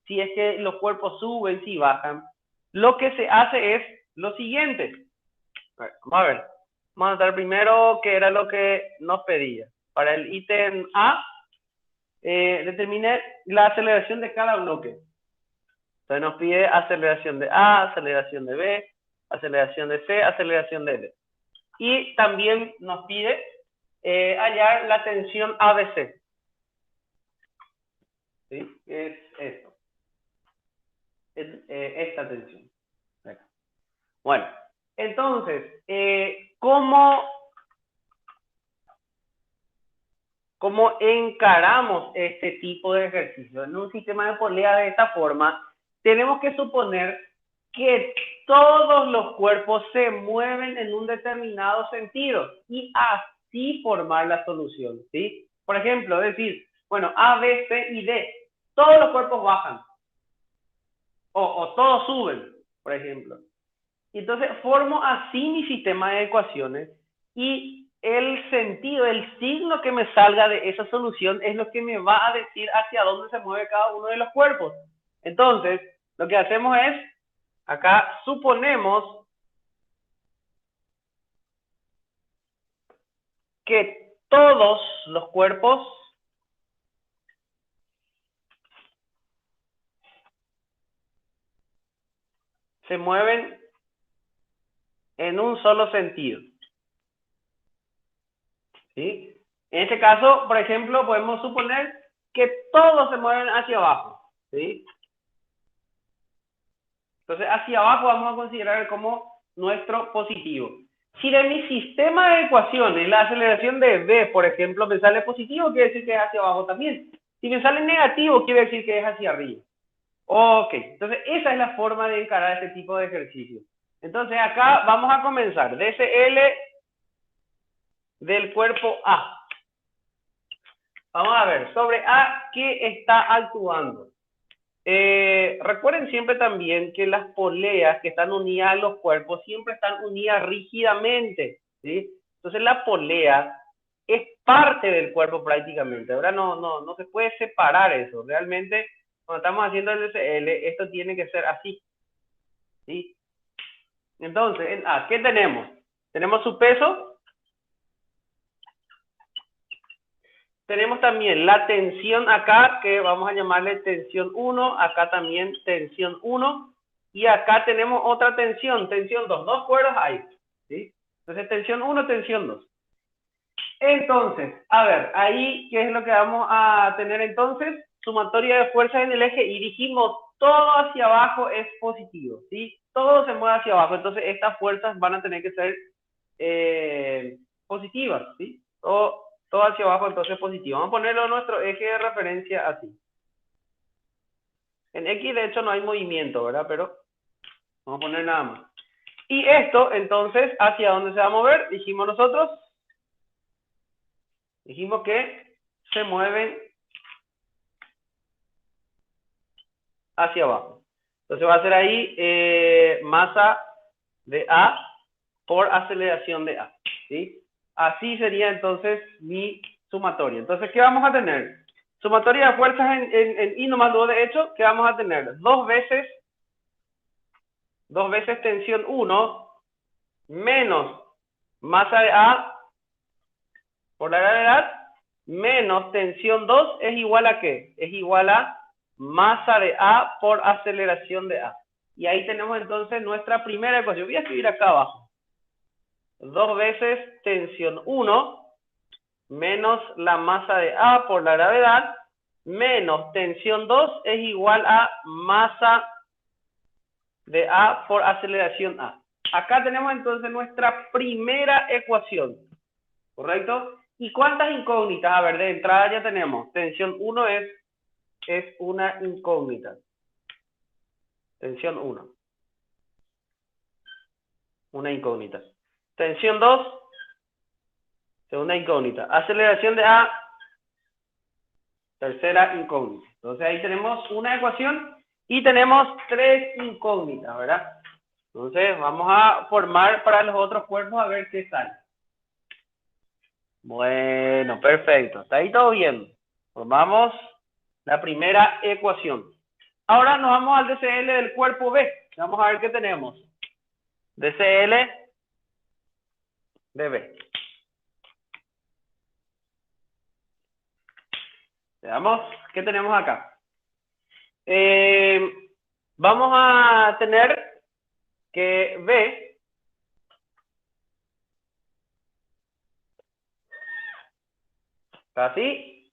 si es que los cuerpos suben, si bajan, lo que se hace es lo siguiente. Vamos a ver. Vamos a anotar primero qué era lo que nos pedía. Para el ítem A, determine la aceleración de cada bloque. Entonces nos pide aceleración de A, aceleración de B, aceleración de C, aceleración de D. Y también nos pide hallar la tensión ABC. ¿Sí? Es esto. Es, esta tensión. Bueno, entonces, ¿cómo encaramos este tipo de ejercicio? En un sistema de polea de esta forma, tenemos que suponer que todos los cuerpos se mueven en un determinado sentido y así formar la solución, ¿sí? Por ejemplo, decir, bueno, A, B, C y D, todos los cuerpos bajan o todos suben, por ejemplo. Entonces formo así mi sistema de ecuaciones y el sentido, el signo que me salga de esa solución es lo que me va a decir hacia dónde se mueve cada uno de los cuerpos. Entonces, lo que hacemos es, acá suponemos que todos los cuerpos se mueven en un solo sentido. ¿Sí? En este caso, por ejemplo, podemos suponer que todos se mueven hacia abajo. ¿Sí? Entonces, hacia abajo vamos a considerar como nuestro positivo. Si de mi sistema de ecuaciones la aceleración de B, por ejemplo, me sale positivo, quiere decir que es hacia abajo también. Si me sale negativo, quiere decir que es hacia arriba. Ok, entonces esa es la forma de encarar este tipo de ejercicio. Entonces acá vamos a comenzar. DCL del cuerpo A. Vamos a ver, sobre A, ¿qué está actuando? Recuerden siempre también que las poleas que están unidas a los cuerpos siempre están unidas rígidamente, ¿sí? Entonces la polea es parte del cuerpo prácticamente. Ahora no se puede separar eso. Realmente, cuando estamos haciendo el DCL, esto tiene que ser así, ¿sí? Entonces, en A, ¿qué tenemos? Tenemos su peso. Tenemos también la tensión acá, que vamos a llamarle tensión 1, acá también tensión 1, y acá tenemos otra tensión 2, dos cuerdas hay, ¿sí? Entonces tensión 1, tensión 2. Entonces, a ver, ahí, ¿qué es lo que vamos a tener entonces? Sumatoria de fuerzas en el eje, y dijimos, todo hacia abajo es positivo, ¿sí? Todo se mueve hacia abajo, entonces estas fuerzas van a tener que ser positivas, ¿sí? O todo hacia abajo, entonces positivo. Vamos a ponerlo en nuestro eje de referencia así. En X, de hecho, no hay movimiento, ¿verdad? Pero vamos a poner nada más. Y esto, entonces, ¿hacia dónde se va a mover? Dijimos nosotros. Dijimos que se mueven hacia abajo. Entonces va a ser ahí masa de A por aceleración de A. ¿Sí? Así sería entonces mi sumatoria. Entonces, ¿qué vamos a tener? Sumatoria de fuerzas en I nomás 2, de hecho, ¿qué vamos a tener? Dos veces tensión 1 menos masa de A por la gravedad menos tensión 2 es igual a ¿qué? Es igual a masa de A por aceleración de A. Y ahí tenemos entonces nuestra primera ecuación. Voy a escribir acá abajo. 2 veces tensión 1 menos la masa de A por la gravedad menos tensión 2 es igual a masa de A por aceleración A. Acá tenemos entonces nuestra primera ecuación. ¿Correcto? ¿Y cuántas incógnitas? A ver, de entrada ya tenemos. Tensión 1 es una incógnita. Tensión 1. Una incógnita. Tensión 2. Segunda incógnita. Aceleración de A. Tercera incógnita. Entonces ahí tenemos una ecuación y tenemos 3 incógnitas, ¿verdad? Entonces vamos a formar para los otros cuerpos a ver qué sale. Bueno, perfecto. Está ahí todo bien. Formamos la primera ecuación. Ahora nos vamos al DCL del cuerpo B. Vamos a ver qué tenemos. DCL de B. Veamos qué tenemos acá. Vamos a tener que B así.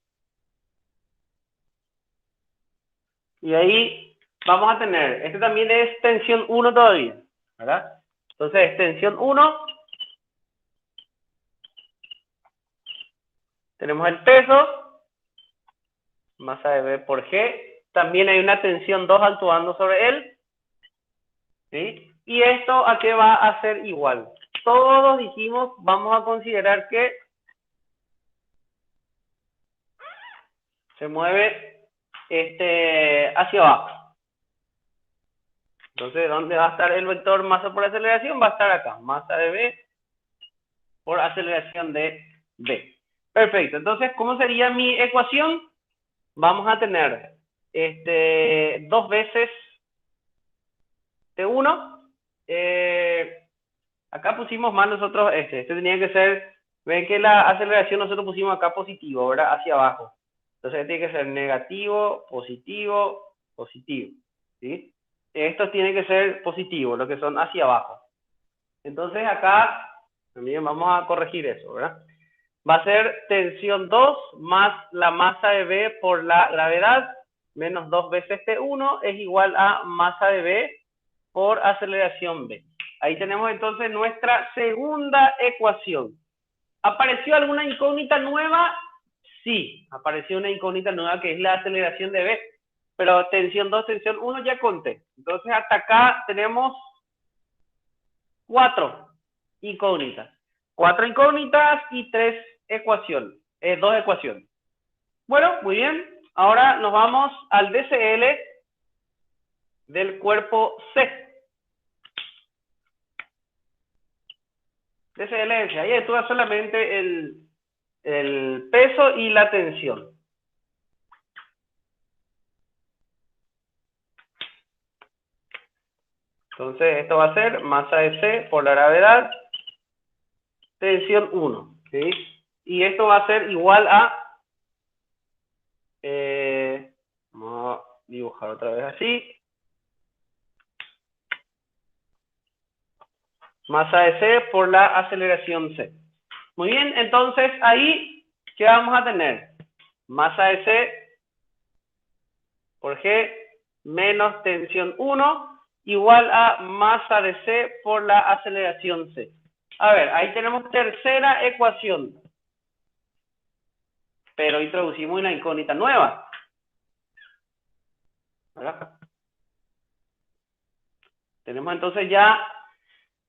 Y ahí vamos a tener, este también es tensión 1 todavía, ¿verdad? Entonces, tensión 1. Tenemos el peso, masa de B por G. También hay una tensión 2 actuando sobre él. ¿Sí? Y esto, ¿a qué va a ser igual? Todos dijimos, vamos a considerar que se mueve hacia abajo. Entonces, ¿dónde va a estar el vector masa por aceleración? Va a estar acá, masa de B por aceleración de B. Perfecto, entonces, ¿cómo sería mi ecuación? Vamos a tener 2 veces T1. Acá pusimos mal nosotros este tenía que ser, ven que la aceleración nosotros pusimos acá positivo, ¿verdad? Hacia abajo. Entonces tiene que ser negativo, positivo, positivo, ¿sí? Estos tienen que ser positivos, lo que son hacia abajo. Entonces acá, también vamos a corregir eso, ¿verdad? Va a ser tensión 2 más la masa de B por la gravedad, menos 2 veces T1 es igual a masa de B por aceleración B. Ahí tenemos entonces nuestra segunda ecuación. ¿Apareció alguna incógnita nueva? Sí, apareció una incógnita nueva que es la aceleración de B. Pero tensión 2, tensión 1 ya conté. Entonces hasta acá tenemos 4 incógnitas. 4 incógnitas y 3 ecuaciones. 2 ecuaciones. Bueno, muy bien. Ahora nos vamos al DCL del cuerpo C. DCL, ahí actúa solamente el peso y la tensión. Entonces, esto va a ser masa de C por la gravedad, tensión 1, ¿sí? Y esto va a ser igual a, vamos a dibujar otra vez así, masa de C por la aceleración C. Muy bien, entonces ahí, ¿qué vamos a tener? Masa de C por G menos tensión 1 igual a masa de C por la aceleración C. A ver, ahí tenemos tercera ecuación. pero introducimos una incógnita nueva. ¿Verdad? Tenemos entonces ya,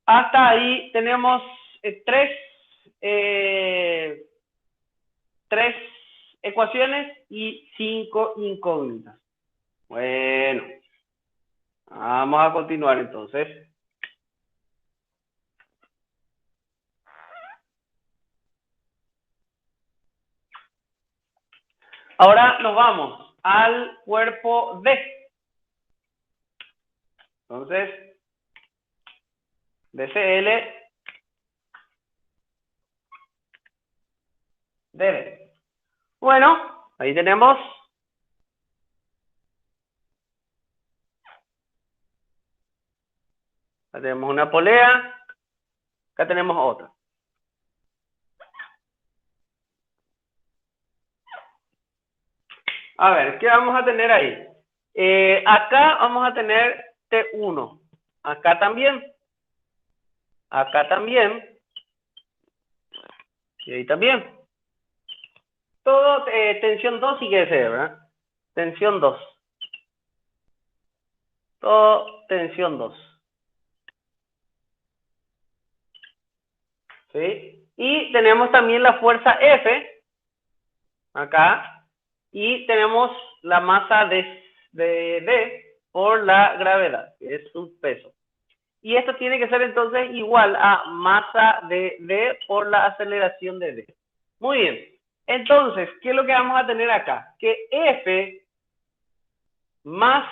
hasta ahí tenemos tres ecuaciones y 5 incógnitas. Bueno, vamos a continuar entonces. Ahora nos vamos al cuerpo D. Entonces, DCL, DD. Bueno, ahí tenemos acá tenemos una polea, acá tenemos otra. A ver, ¿qué vamos a tener ahí? Acá vamos a tener T1. Acá también. Acá también. Y ahí también. Todo tensión 2 sí que es, ¿verdad? Tensión 2. Todo tensión 2. ¿Sí? Y tenemos también la fuerza F. Acá. Y tenemos la masa de D por la gravedad, que es su peso. Y esto tiene que ser entonces igual a masa de D por la aceleración de D. Muy bien. Entonces, ¿qué es lo que vamos a tener acá? Que F más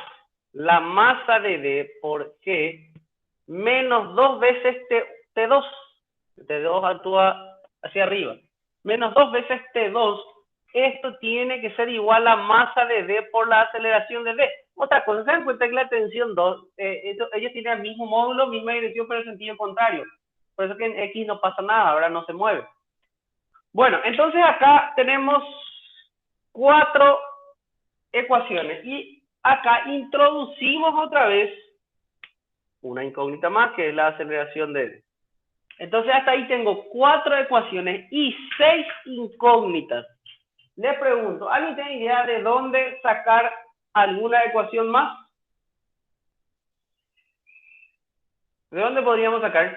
la masa de D por G menos 2 veces T2. T2 actúa hacia arriba. Menos 2 veces T2. Esto tiene que ser igual a masa de D por la aceleración de D. Otra cosa, se dan cuenta que la tensión 2, ellos tienen el mismo módulo, misma dirección, pero en sentido contrario. Por eso que en X no pasa nada, ahora no se mueve. Bueno, entonces acá tenemos 4 ecuaciones. Y acá introducimos otra vez una incógnita más, que es la aceleración de D. Entonces hasta ahí tengo 4 ecuaciones y 6 incógnitas. Le pregunto, ¿alguien tiene idea de dónde sacar alguna ecuación más? ¿De dónde podríamos sacar?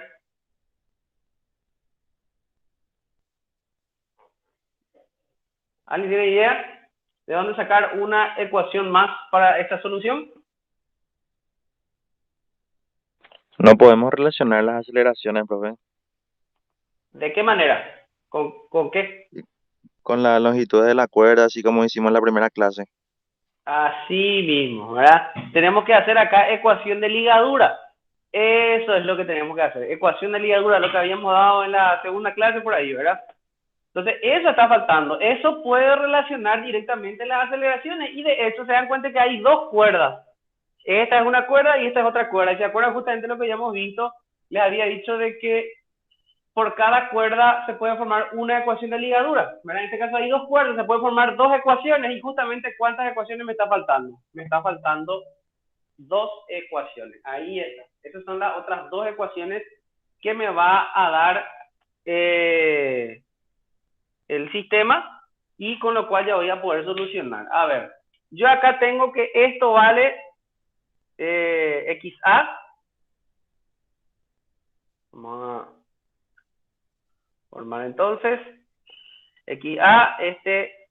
¿Alguien tiene idea de dónde sacar una ecuación más para esta solución? No podemos relacionar las aceleraciones, profe, ¿De qué manera? ¿Con qué? con la longitud de la cuerda, así como hicimos en la primera clase. Así mismo, ¿verdad? Tenemos que hacer acá ecuación de ligadura. Eso es lo que tenemos que hacer. Ecuación de ligadura, lo que habíamos dado en la segunda clase por ahí, ¿verdad? Entonces, eso está faltando. Eso puede relacionar directamente las aceleraciones. Y de hecho, se dan cuenta que hay 2 cuerdas. Esta es una cuerda y esta es otra cuerda. Y se acuerdan justamente lo que ya hemos visto. Les había dicho de que por cada cuerda se puede formar una ecuación de ligadura. ¿Verdad? En este caso hay 2 cuerdas, se pueden formar 2 ecuaciones. Y justamente, ¿cuántas ecuaciones me está faltando? Me está faltando 2 ecuaciones. Ahí está. Esas son las otras 2 ecuaciones que me va a dar el sistema, y con lo cual ya voy a poder solucionar. A ver, yo acá tengo que esto vale XA. Vamos a formar entonces XA, este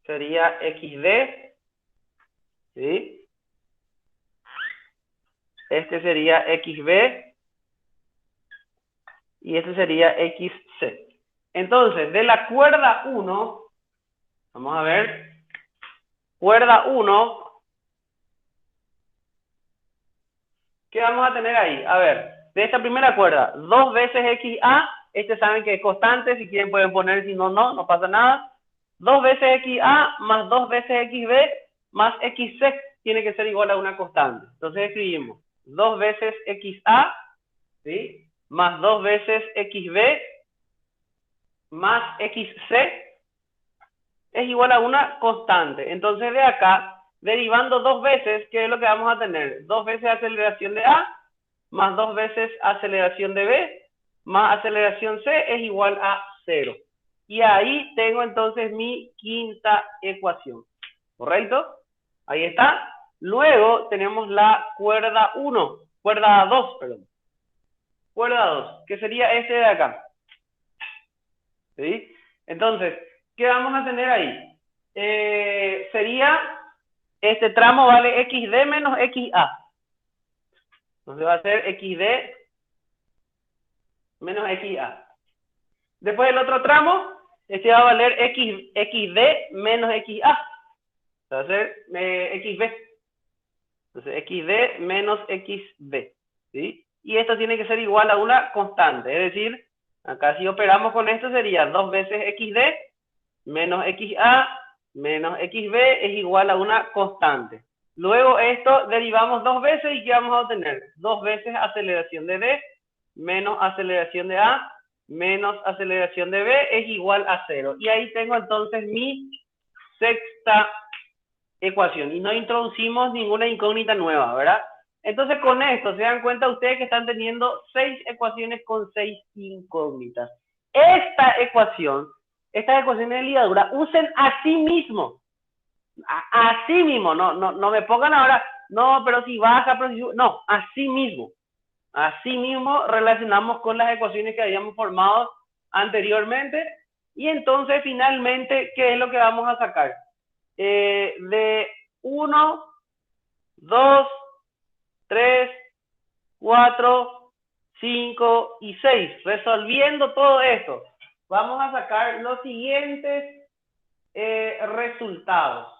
sería XD, ¿sí? Este sería XB y este sería XC. Entonces, de la cuerda 1, vamos a ver, cuerda 1, ¿qué vamos a tener ahí? A ver, de esta primera cuerda, 2 veces XA, saben que es constante, si quieren pueden poner, si no, no pasa nada. 2 veces XA más 2 veces XB más XC tiene que ser igual a una constante. Entonces escribimos 2 veces XA, ¿sí? Más 2 veces XB más XC es igual a una constante. Entonces de acá, derivando 2 veces, ¿qué es lo que vamos a tener? 2 veces aceleración de A más 2 veces aceleración de B más aceleración C es igual a 0. Y ahí tengo entonces mi quinta ecuación. ¿Correcto? Ahí está. Luego tenemos la cuerda 1. Cuerda 2, perdón. Cuerda 2, que sería este de acá. ¿Sí? Entonces, ¿qué vamos a tener ahí? Sería, este tramo vale XD menos XA. Entonces va a ser XD menos XA. Después el otro tramo, este va a valer XD menos XA. Va a ser XB. Entonces XD menos XB. ¿Sí? Y esto tiene que ser igual a una constante. Es decir, acá si operamos con esto sería 2 veces XD menos XA menos XB es igual a una constante. Luego esto derivamos 2 veces y ¿qué vamos a obtener? 2 veces aceleración de D menos aceleración de A menos aceleración de B es igual a 0. Y ahí tengo entonces mi sexta ecuación. Y no introducimos ninguna incógnita nueva, ¿verdad? Entonces con esto se dan cuenta ustedes que están teniendo 6 ecuaciones con 6 incógnitas. Estas ecuaciones de ligadura usen a sí mismo. Así mismo, no me pongan ahora, no, pero si baja, pero si, no, así mismo. Así mismo relacionamos con las ecuaciones que habíamos formado anteriormente. Y entonces finalmente, ¿qué es lo que vamos a sacar? De 1, 2, 3, 4, 5 y 6. Resolviendo todo esto, vamos a sacar los siguientes resultados.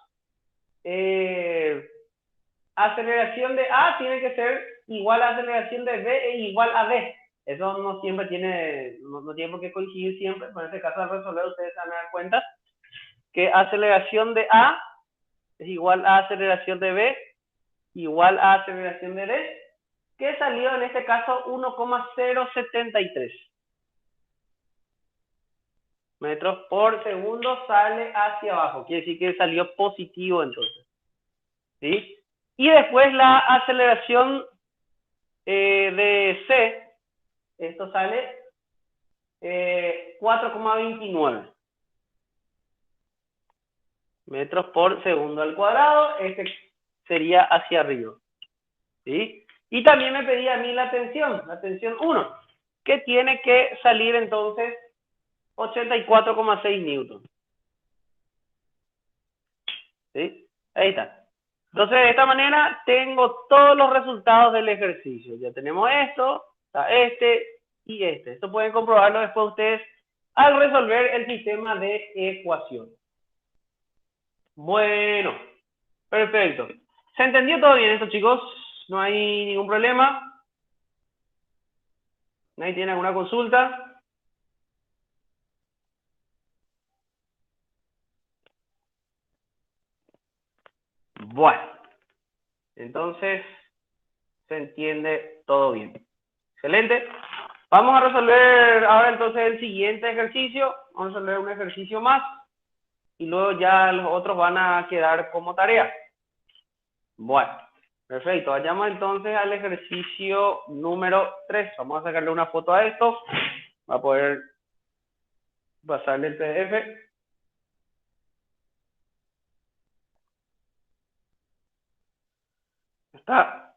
Aceleración de A tiene que ser igual a aceleración de B e igual a D. Eso no siempre tiene, no tiene por qué coincidir siempre. En este caso, al resolver, ustedes se van a dar cuenta que aceleración de A es igual a aceleración de B igual a aceleración de D, que salió en este caso 1,073 metros por segundo, sale hacia abajo. Quiere decir que salió positivo entonces. ¿Sí? Y después la aceleración de C, esto sale 4,29 metros por segundo al cuadrado. Este sería hacia arriba. ¿Sí? Y también me pedía a mí la tensión 1, que tiene que salir entonces 84,6 newton. ¿Sí? Ahí está. Entonces, de esta manera tengo todos los resultados del ejercicio. Ya tenemos esto, este y este. Esto pueden comprobarlo después ustedes al resolver el sistema de ecuaciones. Bueno, perfecto. ¿Se entendió todo bien esto, chicos? ¿No hay ningún problema? ¿Nadie tiene alguna consulta? Bueno, entonces se entiende todo bien. Excelente. Vamos a resolver ahora entonces el siguiente ejercicio. Vamos a resolver un ejercicio más y luego ya los otros van a quedar como tarea. Bueno, perfecto. Vayamos entonces al ejercicio número 3. Vamos a sacarle una foto a esto. Va a poder pasarle el PDF. Está.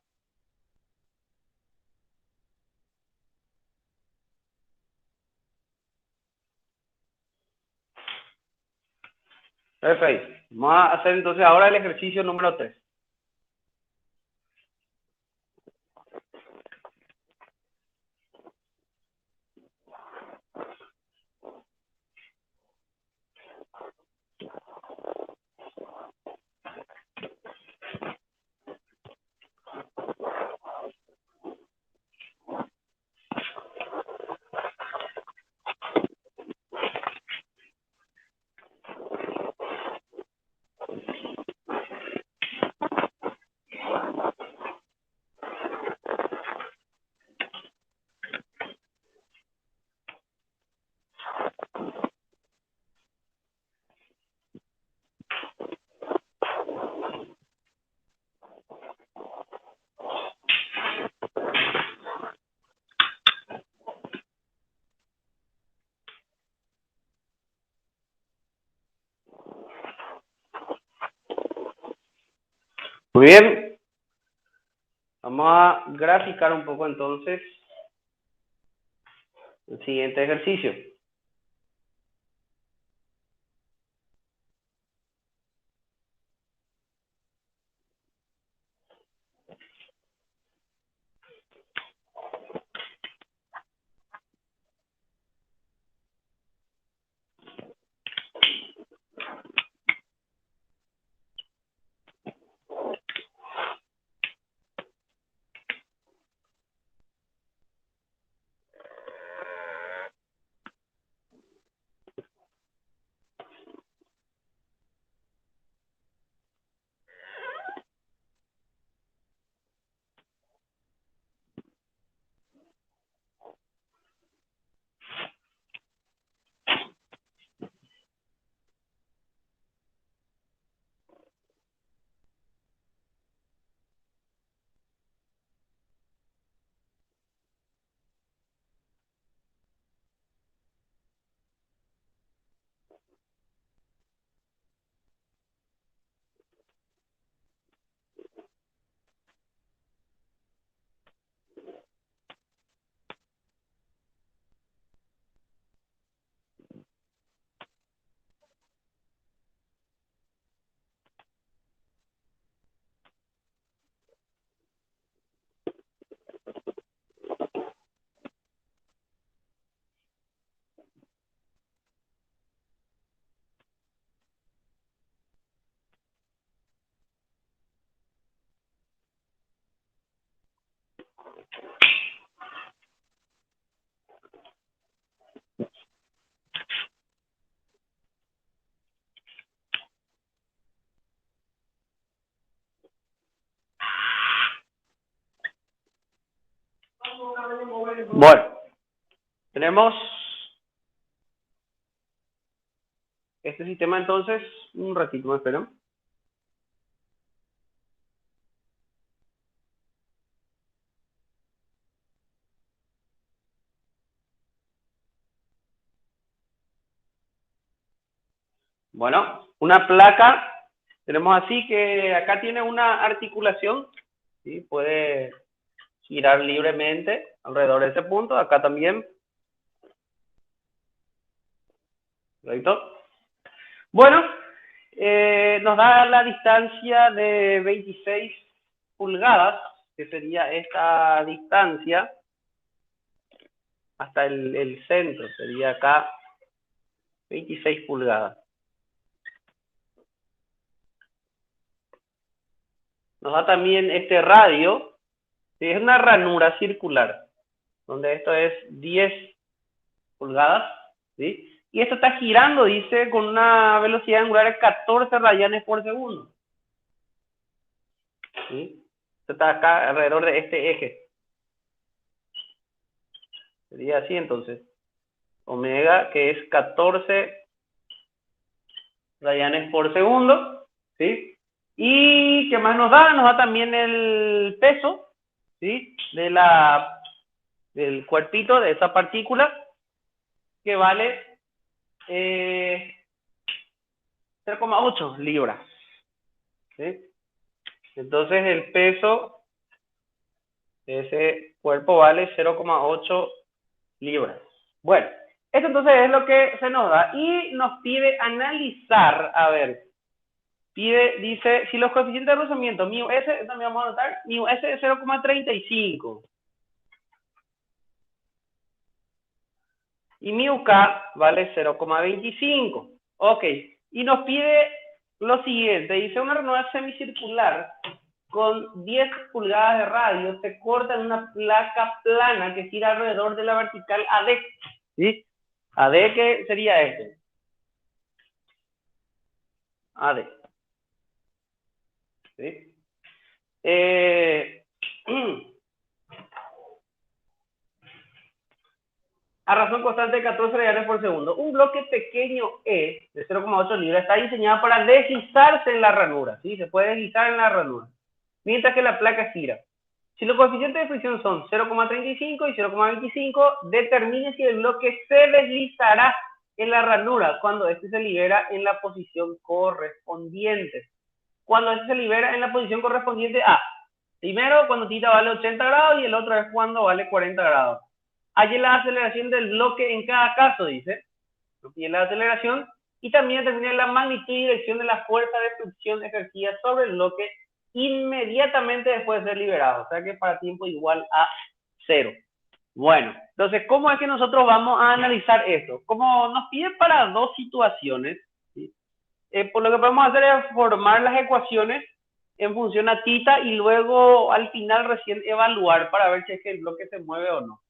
Perfecto. Vamos a hacer entonces ahora el ejercicio número 3. Muy bien. Vamos a graficar un poco entonces el siguiente ejercicio. Bueno, tenemos este sistema entonces, un ratito más, espero. Bueno, una placa, tenemos así que acá tiene una articulación, ¿sí? Puede girar libremente alrededor de ese punto, acá también. ¿Correcto? Bueno, nos da la distancia de 26 pulgadas, que sería esta distancia hasta el centro, sería acá 26 pulgadas. Nos da también este radio, que es una ranura circular, donde esto es 10 pulgadas, ¿sí? Y esto está girando, dice, con una velocidad angular de 14 rayanes por segundo. ¿Sí? Esto está acá alrededor de este eje. Sería así entonces. Omega, que es 14 rayanes por segundo, ¿sí? ¿Y qué más nos da? Nos da también el peso, ¿sí? Del cuerpito, de esa partícula, que vale 0,8 libras, ¿sí? Entonces el peso de ese cuerpo vale 0,8 libras. Bueno, esto entonces es lo que se nos da y nos pide analizar, a ver, dice, si los coeficientes de rozamiento, mu s, también vamos a anotar, mu s es 0,35 y mu k vale 0,25. Ok, y nos pide lo siguiente, dice una ranura semicircular con 10 pulgadas de radio se corta en una placa plana que gira alrededor de la vertical AD, ¿sí? AD, ¿qué sería este? AD. ¿Sí? A razón constante de 14 rayanes por segundo. Un bloque pequeño E de 0,8 libras está diseñado para deslizarse en la ranura, ¿sí? Se puede deslizar en la ranura, mientras que la placa gira. Si los coeficientes de fricción son 0,35 y 0,25, determine si el bloque se deslizará en la ranura cuando este se libera en la posición correspondiente. cuando ese se libera en la posición correspondiente a. Primero, cuando θ vale 80 grados y el otro es cuando vale 40 grados. Hay la aceleración del bloque en cada caso, dice. Y la aceleración y también determina la magnitud y dirección de la fuerza de fricción ejercida sobre el bloque inmediatamente después de ser liberado. O sea que para tiempo igual a 0. Bueno, entonces, ¿cómo es que nosotros vamos a analizar esto? Como nos piden para dos situaciones, ¿sí? Por lo que podemos hacer es formar las ecuaciones en función a θ y luego al final recién evaluar para ver si es que el bloque se mueve o no.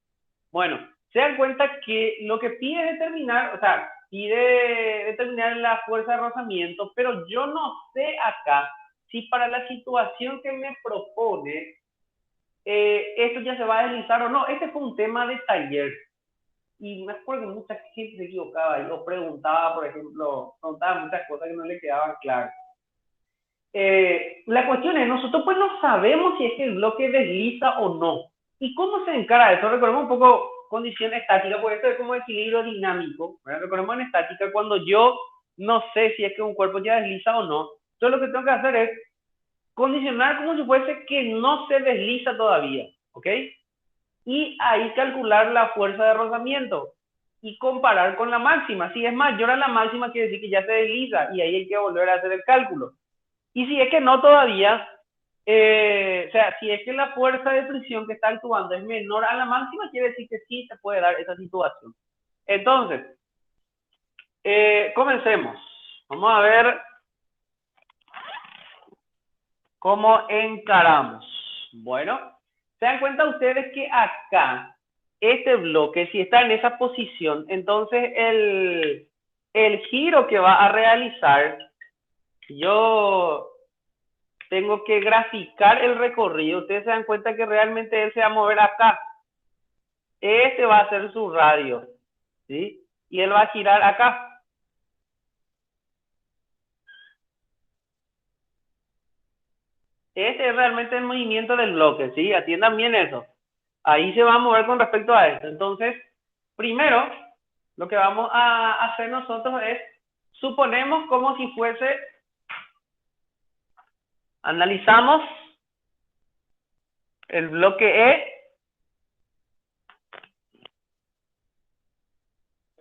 Bueno, se dan cuenta que lo que pide es determinar, o sea, pide determinar la fuerza de rozamiento, pero yo no sé acá si para la situación que me propone esto ya se va a deslizar o no. Este fue un tema de taller. Y me acuerdo que mucha gente se equivocaba y lo preguntaba, por ejemplo, preguntaba muchas cosas que no le quedaban claras. La cuestión es, nosotros pues no sabemos si es que el bloque desliza o no. ¿Y cómo se encara eso? Recordemos un poco condición estática, porque esto es como equilibrio dinámico. ¿Verdad? Recordemos en estática, cuando yo no sé si es que un cuerpo ya desliza o no, yo lo que tengo que hacer es condicionar como si fuese que no se desliza todavía, ¿ok? Y ahí calcular la fuerza de rozamiento y comparar con la máxima. Si es mayor a la máxima, quiere decir que ya se desliza y ahí hay que volver a hacer el cálculo. Y si es que no todavía, o sea, si es que la fuerza de fricción que está actuando es menor a la máxima, quiere decir que sí se puede dar esa situación. Entonces, comencemos. Vamos a ver cómo encaramos. Bueno, se dan cuenta ustedes que acá, este bloque, si está en esa posición, entonces el giro que va a realizar, yo tengo que graficar el recorrido. Ustedes se dan cuenta que realmente él se va a mover acá. Este va a ser su radio, ¿sí? Y él va a girar acá. Este es realmente el movimiento del bloque, ¿sí? Atiendan bien eso. Ahí se va a mover con respecto a esto. Entonces, primero, lo que vamos a hacer nosotros es, suponemos como si fuese, analizamos el bloque E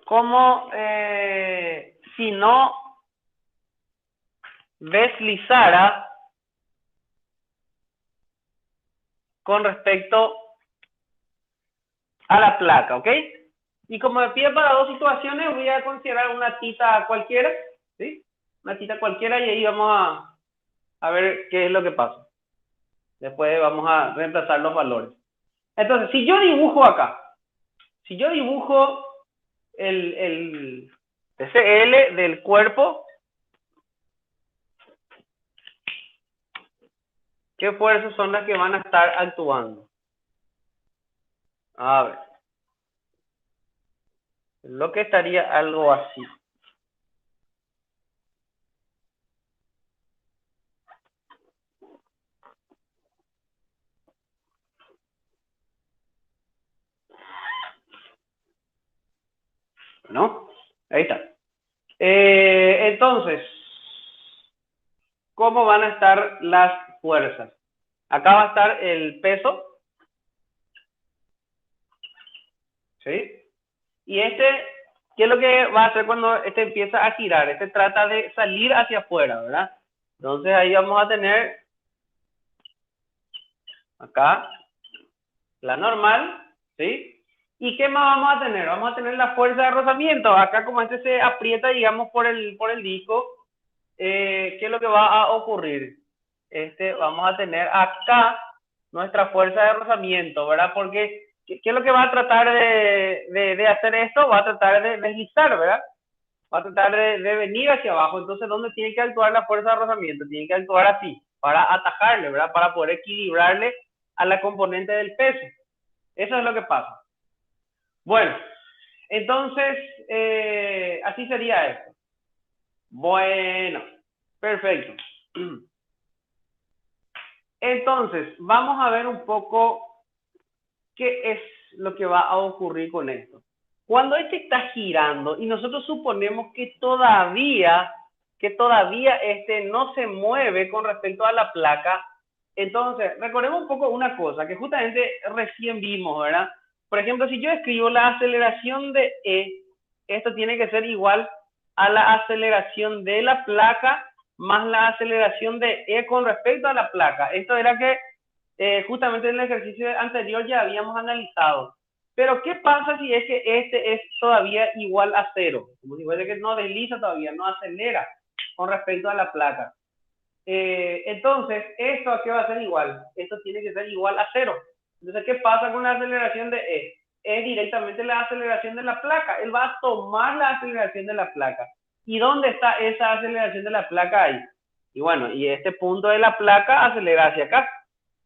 como si no deslizara con respecto a la placa, ¿ok? Y como me pide para dos situaciones, voy a considerar una θ cualquiera, ¿sí? Una θ cualquiera y ahí vamos a ver qué es lo que pasa. Después vamos a reemplazar los valores. Entonces, si yo dibujo acá, si yo dibujo el SL del cuerpo, ¿qué fuerzas son las que van a estar actuando? A ver. Lo que estaría algo así. ¿No? Ahí está. Entonces, ¿cómo van a estar las fuerzas? Acá va a estar el peso. ¿Sí? Y ¿qué es lo que va a hacer cuando este empieza a girar? Este trata de salir hacia afuera, ¿verdad? Entonces ahí vamos a tener acá la normal, ¿sí? ¿Y qué más vamos a tener? Vamos a tener la fuerza de rozamiento. Acá como este se aprieta, digamos, por el disco, ¿qué es lo que va a ocurrir? Vamos a tener acá nuestra fuerza de rozamiento, ¿verdad? Porque, ¿qué es lo que va a tratar de hacer esto? Va a tratar de deslizar, ¿verdad? Va a tratar de venir hacia abajo. Entonces, ¿dónde tiene que actuar la fuerza de rozamiento? Tiene que actuar así, para atajarle, ¿verdad? Para poder equilibrarle a la componente del peso. Eso es lo que pasa. Bueno, entonces, así sería esto. Bueno, perfecto. Entonces, vamos a ver un poco qué es lo que va a ocurrir con esto. Cuando este está girando y nosotros suponemos que todavía que todavía no se mueve con respecto a la placa. Entonces, recordemos un poco una cosa que justamente recién vimos, ¿verdad? Por ejemplo, si yo escribo la aceleración de E, esto tiene que ser igual a la aceleración de la placa más la aceleración de E con respecto a la placa. Esto era que justamente en el ejercicio anterior ya habíamos analizado. Pero, ¿qué pasa si es que este es todavía igual a 0? Como si fuese que no desliza todavía, no acelera con respecto a la placa. Entonces, ¿esto a qué va a ser igual? Esto tiene que ser igual a 0. Entonces, ¿qué pasa con la aceleración de E? Es directamente la aceleración de la placa. Él va a tomar la aceleración de la placa. ¿Y dónde está esa aceleración de la placa ahí? Y bueno, y este punto de la placa acelera hacia acá.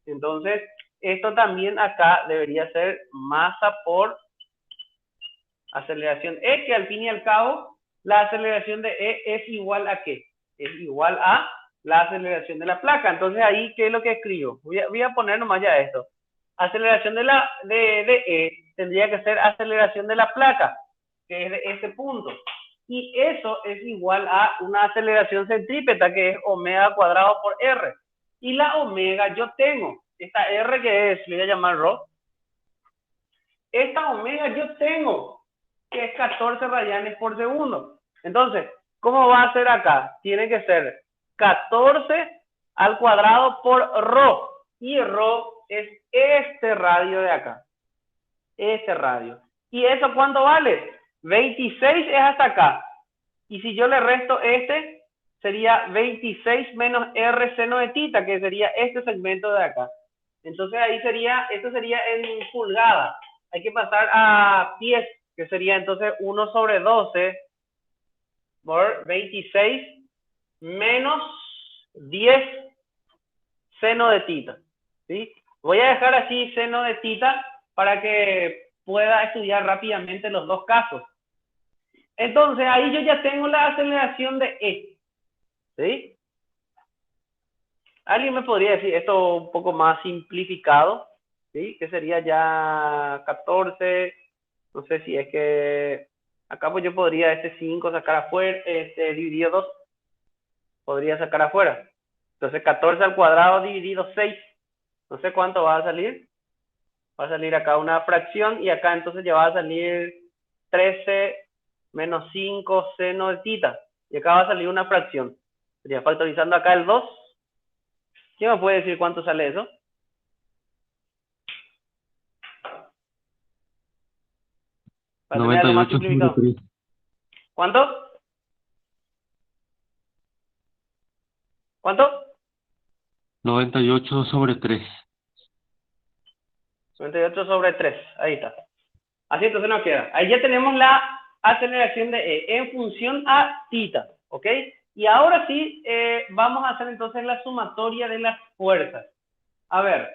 Entonces, esto también acá debería ser masa por aceleración E, que al fin y al cabo, la aceleración de E es igual a ¿qué? Es igual a la aceleración de la placa. Entonces, ahí, ¿qué es lo que escribo? Voy a poner nomás ya esto. Aceleración de E tendría que ser aceleración de la placa, que es de este punto. Y eso es igual a una aceleración centrípeta, que es omega cuadrado por R. Y la omega yo tengo, esta R que es, le voy a llamar ρ. Esta omega yo tengo, que es 14 radianes por segundo. Entonces, ¿cómo va a ser acá? Tiene que ser 14 al cuadrado por ρ. Y ρ es este radio de acá. Este radio. ¿Y eso cuánto vale? 26 es hasta acá. Y si yo le resto este, sería 26 menos R seno de tita, que sería este segmento de acá. Entonces ahí sería, esto sería en pulgadas. Hay que pasar a pies, que sería entonces 1 sobre 12 por 26 menos 10 seno de tita. ¿Sí? Voy a dejar así seno de tita para que pueda estudiar rápidamente los dos casos. Entonces, ahí yo ya tengo la aceleración de E. ¿Sí? ¿Alguien me podría decir esto un poco más simplificado? ¿Sí? Que sería ya 14. No sé si es que acá pues yo podría este 5 sacar afuera, dividido 2. Podría sacar afuera. Entonces, 14 al cuadrado dividido 6. No sé cuánto va a salir. Va a salir acá una fracción y acá entonces ya va a salir 13 menos 5 seno de tita. Y acá va a salir una fracción. Sería factorizando acá el 2. ¿Quién me puede decir cuánto sale eso? Para tener algo más 98 sobre simplificado. 3. ¿Cuánto? ¿Cuánto? 98 sobre 3. 98 sobre 3. Ahí está. Así entonces nos queda. Ahí ya tenemos la aceleración de E en función a tita. ¿Ok? Y ahora sí, vamos a hacer entonces la sumatoria de las fuerzas. A ver,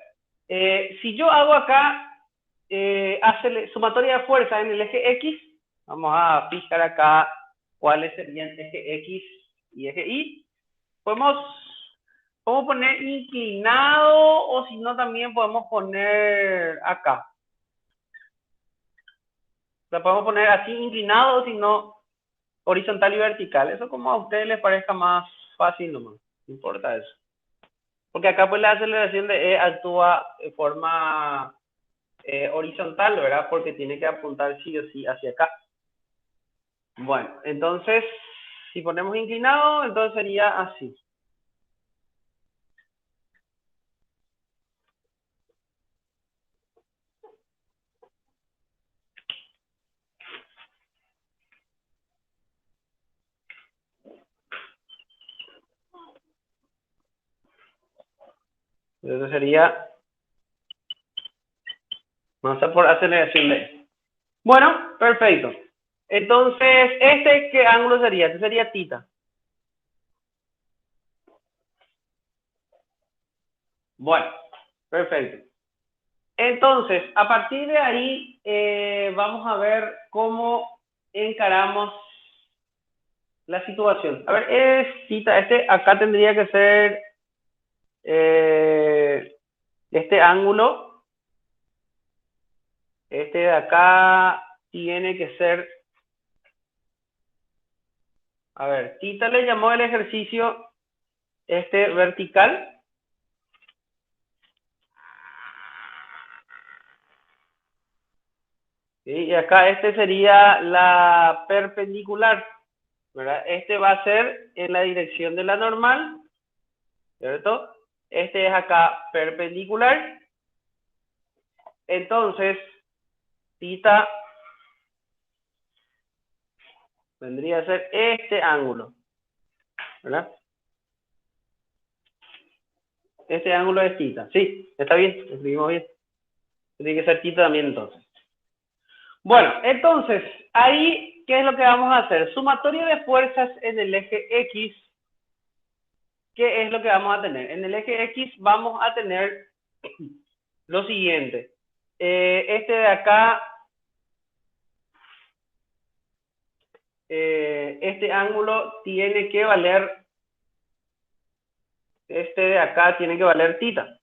si yo hago acá sumatoria de fuerzas en el eje X, vamos a fijar acá cuáles serían eje X y eje Y. Podemos poner inclinado o si no también podemos poner acá. O sea, podemos poner así inclinado o si no horizontal y vertical. Eso como a ustedes les parezca más fácil nomás. No importa eso. Porque acá pues la aceleración de E actúa de forma horizontal, ¿verdad? Porque tiene que apuntar sí o sí hacia acá. Bueno, entonces, si ponemos inclinado, entonces sería así. Entonces sería masa por aceleración de E. Bueno, perfecto. Entonces, ¿qué ángulo sería? Este sería tita. Bueno, perfecto. Entonces, a partir de ahí, vamos a ver cómo encaramos la situación. A ver, es tita. Acá tendría que ser este ángulo. Este de acá tiene que ser A ver, Tita le llamó el ejercicio vertical. ¿Sí? Y acá sería la perpendicular, ¿verdad? Va a ser en la dirección de la normal, ¿cierto? Es acá perpendicular. Entonces, Tita vendría a ser este ángulo, ¿verdad? Este ángulo es Tita. Sí, está bien, escribimos bien. Tiene que ser Tita también entonces. Bueno, entonces, ahí, ¿qué es lo que vamos a hacer? Sumatoria de fuerzas en el eje X. ¿Qué es lo que vamos a tener? En el eje X vamos a tener lo siguiente. De acá, este ángulo tiene que valer, de acá tiene que valer Tita.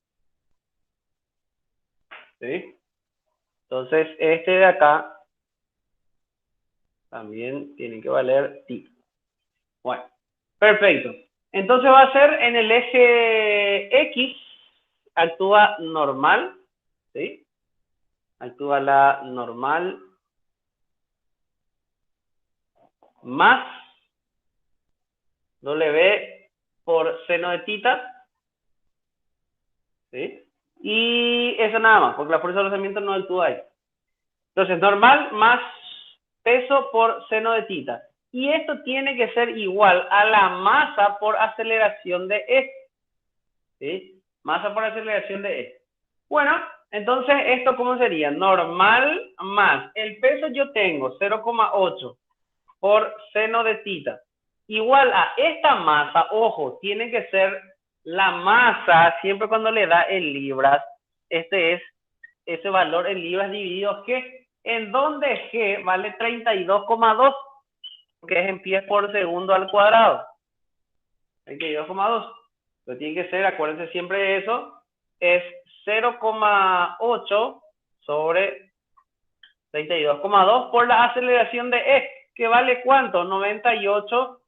¿Sí? Entonces, de acá también tiene que valer Tita. Bueno, perfecto. Entonces va a ser en el eje X, actúa normal, ¿sí? Actúa la normal más W por seno de Tita, ¿sí? Y eso nada más, porque la fuerza de rozamiento no actúa ahí. Entonces, normal más peso por seno de Tita. Y esto tiene que ser igual a la masa por aceleración de E. ¿Sí? Masa por aceleración de E. Bueno, entonces, ¿esto cómo sería? Normal más el peso yo tengo 0,8 por seno de Tita. Igual a esta masa, ojo, tiene que ser la masa, siempre cuando le da en libras, es ese valor en libras dividido G, en donde G vale 32,2, que es en pies por segundo al cuadrado. 32,2. Pero tiene que ser, acuérdense siempre de eso, es 0,8 sobre 32,2 por la aceleración de E, que vale ¿cuánto? 98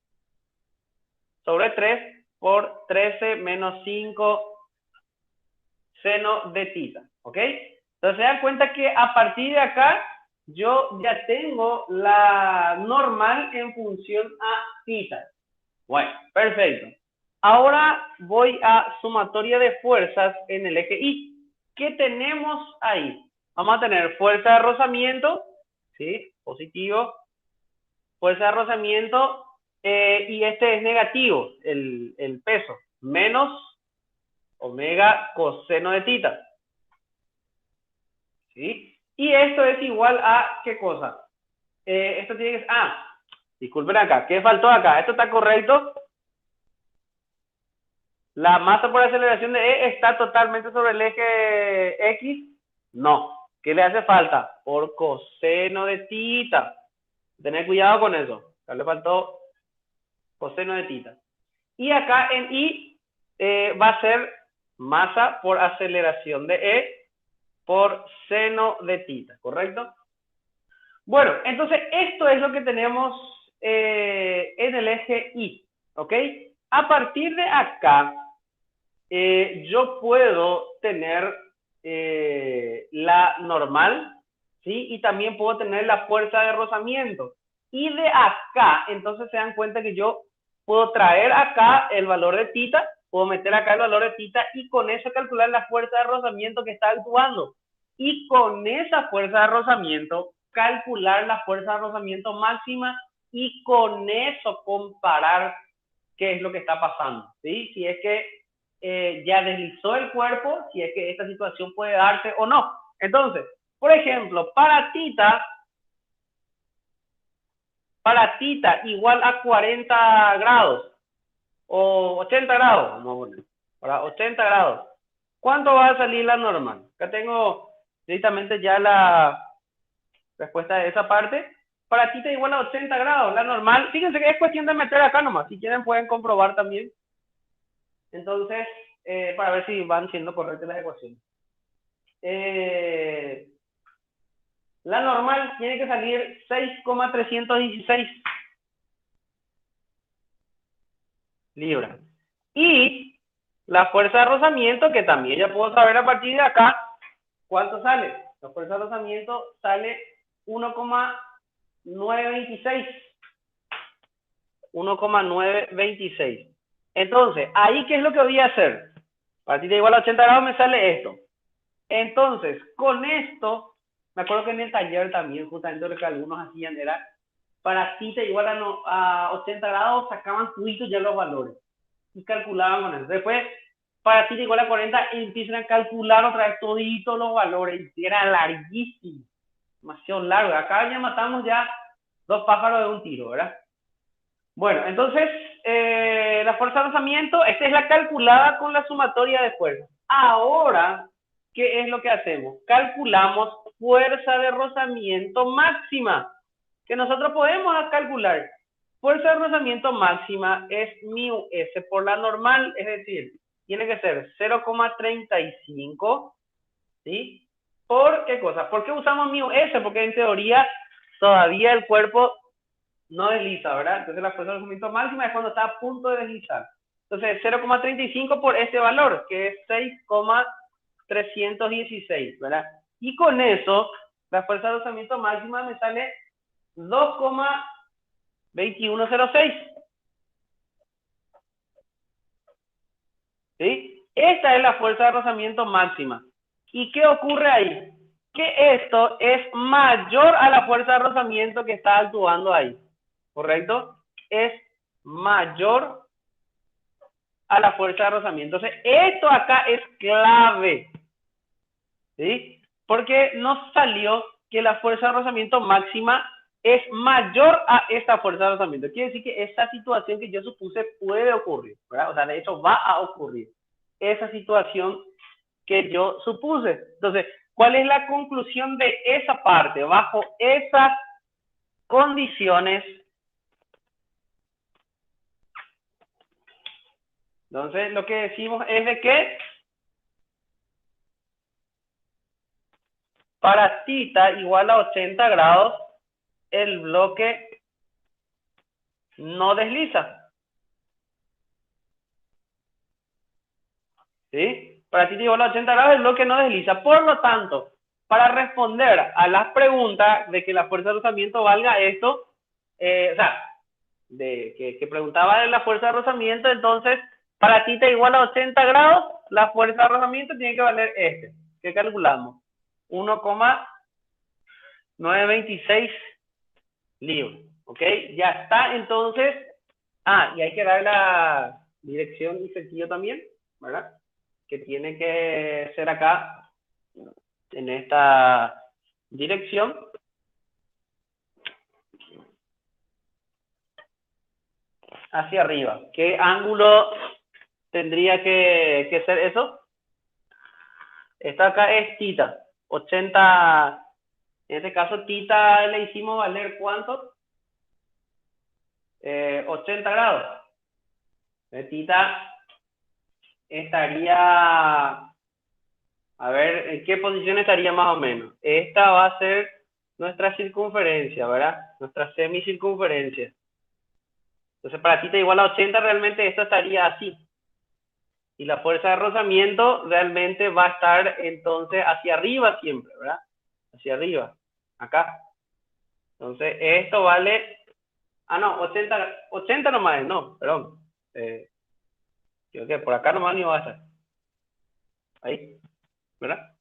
sobre 3 por 13 menos 5 seno de Tita, ¿ok? Entonces se dan cuenta que a partir de acá yo ya tengo la normal en función a Tita. Bueno, perfecto. Ahora voy a sumatoria de fuerzas en el eje Y. ¿Qué tenemos ahí? Vamos a tener fuerza de rozamiento, ¿sí? Positivo. Fuerza de rozamiento, y es negativo, el peso, menos omega coseno de Tita. ¿Sí? Y esto es igual a, ¿qué cosa? Esto tiene que ser, disculpen acá, ¿qué faltó acá? ¿Esto está correcto? ¿La masa por aceleración de E está totalmente sobre el eje X? No. ¿Qué le hace falta? Por coseno de Tita. Tener cuidado con eso. Acá le faltó coseno de Tita. Y acá en Y va a ser masa por aceleración de E por seno de Tita, ¿correcto? Bueno, entonces esto es lo que tenemos en el eje Y, ¿ok? A partir de acá, yo puedo tener la normal, ¿sí? Y también puedo tener la fuerza de rozamiento. Y de acá, entonces se dan cuenta que yo puedo traer acá el valor de Tita, puedo meter acá el valor de Tita y con eso calcular la fuerza de rozamiento que está actuando. Y con esa fuerza de rozamiento, calcular la fuerza de rozamiento máxima y con eso comparar qué es lo que está pasando, ¿sí? Si es que ya deslizó el cuerpo, si es que esta situación puede darse o no. Entonces, por ejemplo, para Tita igual a 40 grados o 80 grados, vamos a poner, para 80 grados, ¿cuánto va a salir la normal? Acá tengo directamente ya la respuesta de esa parte. Para Tita igual a 80 grados, la normal, fíjense que es cuestión de meter acá nomás, si quieren pueden comprobar también. Entonces, para ver si van siendo correctas las ecuaciones. La normal tiene que salir 6,316. libras. Y la fuerza de rozamiento, que también ya puedo saber a partir de acá, ¿cuánto sale? La fuerza de rozamiento sale 1,926. 1,926. Entonces, ahí, ¿qué es lo que voy a hacer? Para ti igual a 80 grados me sale esto. Entonces, con esto, me acuerdo que en el taller también, justamente lo que algunos hacían era, para θ igual a 80 grados, sacaban juicio ya los valores y calculaban con eso. Después, para θ igual a 40, empiezan a calcular otra vez toditos los valores. Y era larguísimo, demasiado largo. Acá ya matamos ya 2 pájaros de un tiro, ¿verdad? Bueno, entonces, la fuerza de rozamiento, esta es la calculada con la sumatoria de fuerzas. Ahora, ¿qué es lo que hacemos? Calculamos fuerza de rozamiento máxima, que nosotros podemos calcular. Fuerza de rozamiento máxima es mu S por la normal, es decir, tiene que ser 0,35, ¿sí? ¿Por qué cosa? ¿Por qué usamos mu S? Porque en teoría todavía el cuerpo no desliza, ¿verdad? Entonces la fuerza de rozamiento máxima es cuando está a punto de deslizar. Entonces 0,35 por este valor, que es 6,316, ¿verdad? Y con eso, la fuerza de rozamiento máxima me sale 2,2106. ¿Sí? Esta es la fuerza de rozamiento máxima. ¿Y qué ocurre ahí? Que esto es mayor a la fuerza de rozamiento que está actuando ahí. ¿Correcto? Es mayor a la fuerza de rozamiento. Entonces, esto acá es clave. ¿Sí? Porque nos salió que la fuerza de rozamiento máxima es mayor a esta fuerza de rozamiento. Quiere decir que esta situación que yo supuse puede ocurrir, ¿verdad? O sea, de hecho va a ocurrir. Esa situación que yo supuse. Entonces, ¿cuál es la conclusión de esa parte? Bajo esas condiciones, entonces lo que decimos es de que para θ igual a 80 grados, el bloque no desliza. ¿Sí? Para θ igual a 80 grados, el bloque no desliza. Por lo tanto, para responder a las preguntas de que la fuerza de rozamiento valga esto, o sea, que preguntaba de la fuerza de rozamiento, entonces, para θ igual a 80 grados, la fuerza de rozamiento tiene que valer este. ¿Qué calculamos? 1,926 libras. ¿Ok? Ya está, entonces. Ah, y hay que dar la dirección y sentido también, ¿verdad? Que tiene que ser acá, en esta dirección. Hacia arriba. ¿Qué ángulo tendría que ser eso? Esta acá es θ. 80, en este caso θ le hicimos valer ¿cuánto? 80 grados. Θ estaría, a ver, ¿en qué posición estaría más o menos? Esta va a ser nuestra circunferencia, ¿verdad? Nuestra semicircunferencia. Entonces, para θ igual a 80, realmente esto estaría así. Y la fuerza de rozamiento realmente va a estar entonces hacia arriba siempre, ¿verdad? Hacia arriba, acá. Entonces, esto vale... Ah, no, 80 nomás, no, perdón. Creo que por acá nomás ni va a estar. Ahí, ¿verdad?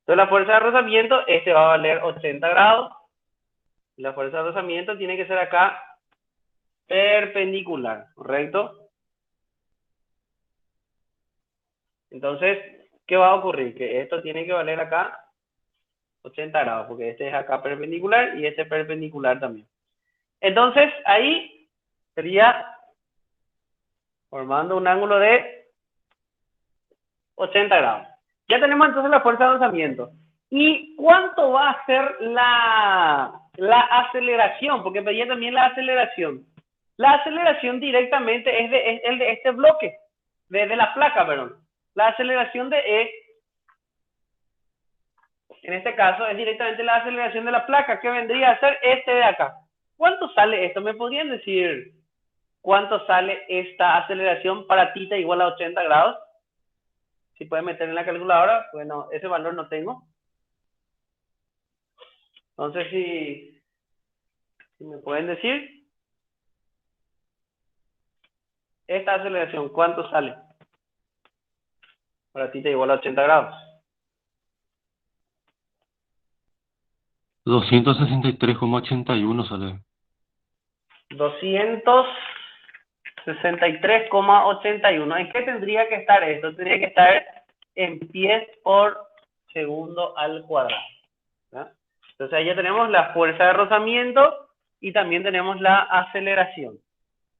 Entonces, la fuerza de rozamiento, este va a valer 80 grados. Y la fuerza de rozamiento tiene que ser acá perpendicular, ¿correcto? Entonces, ¿qué va a ocurrir? Que esto tiene que valer acá 80 grados, porque este es acá perpendicular y este es perpendicular también. Entonces, ahí sería formando un ángulo de 80 grados. Ya tenemos entonces la fuerza de rozamiento. ¿Y cuánto va a ser la aceleración? Porque pedía también la aceleración. La aceleración directamente es de este bloque, de la placa, perdón. La aceleración de E, en este caso, es directamente la aceleración de la placa, que vendría a ser este de acá. ¿Cuánto sale esto? ¿Me podrían decir ¿cuánto sale esta aceleración para θ igual a 80 grados? Si pueden meter en la calculadora, bueno, ese valor no tengo. Entonces, si me pueden decir, esta aceleración, ¿cuánto sale para θ igual a 80 grados? 263,81 sale. 263,81. ¿En qué tendría que estar esto? Tendría que estar en pies por segundo al cuadrado, ¿verdad? Entonces ahí ya tenemos la fuerza de rozamiento y también tenemos la aceleración.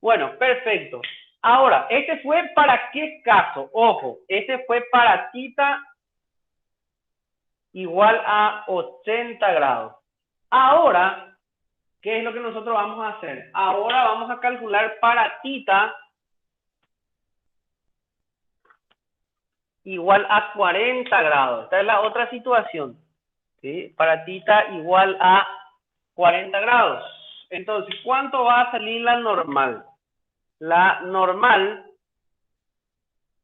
Bueno, perfecto. Ahora, ¿este fue para qué caso? Ojo, este fue para θ igual a 80 grados. Ahora, ¿qué es lo que nosotros vamos a hacer? Ahora vamos a calcular para θ igual a 40 grados. Esta es la otra situación, ¿sí? Para θ igual a 40 grados. Entonces, ¿cuánto va a salir la normal? La normal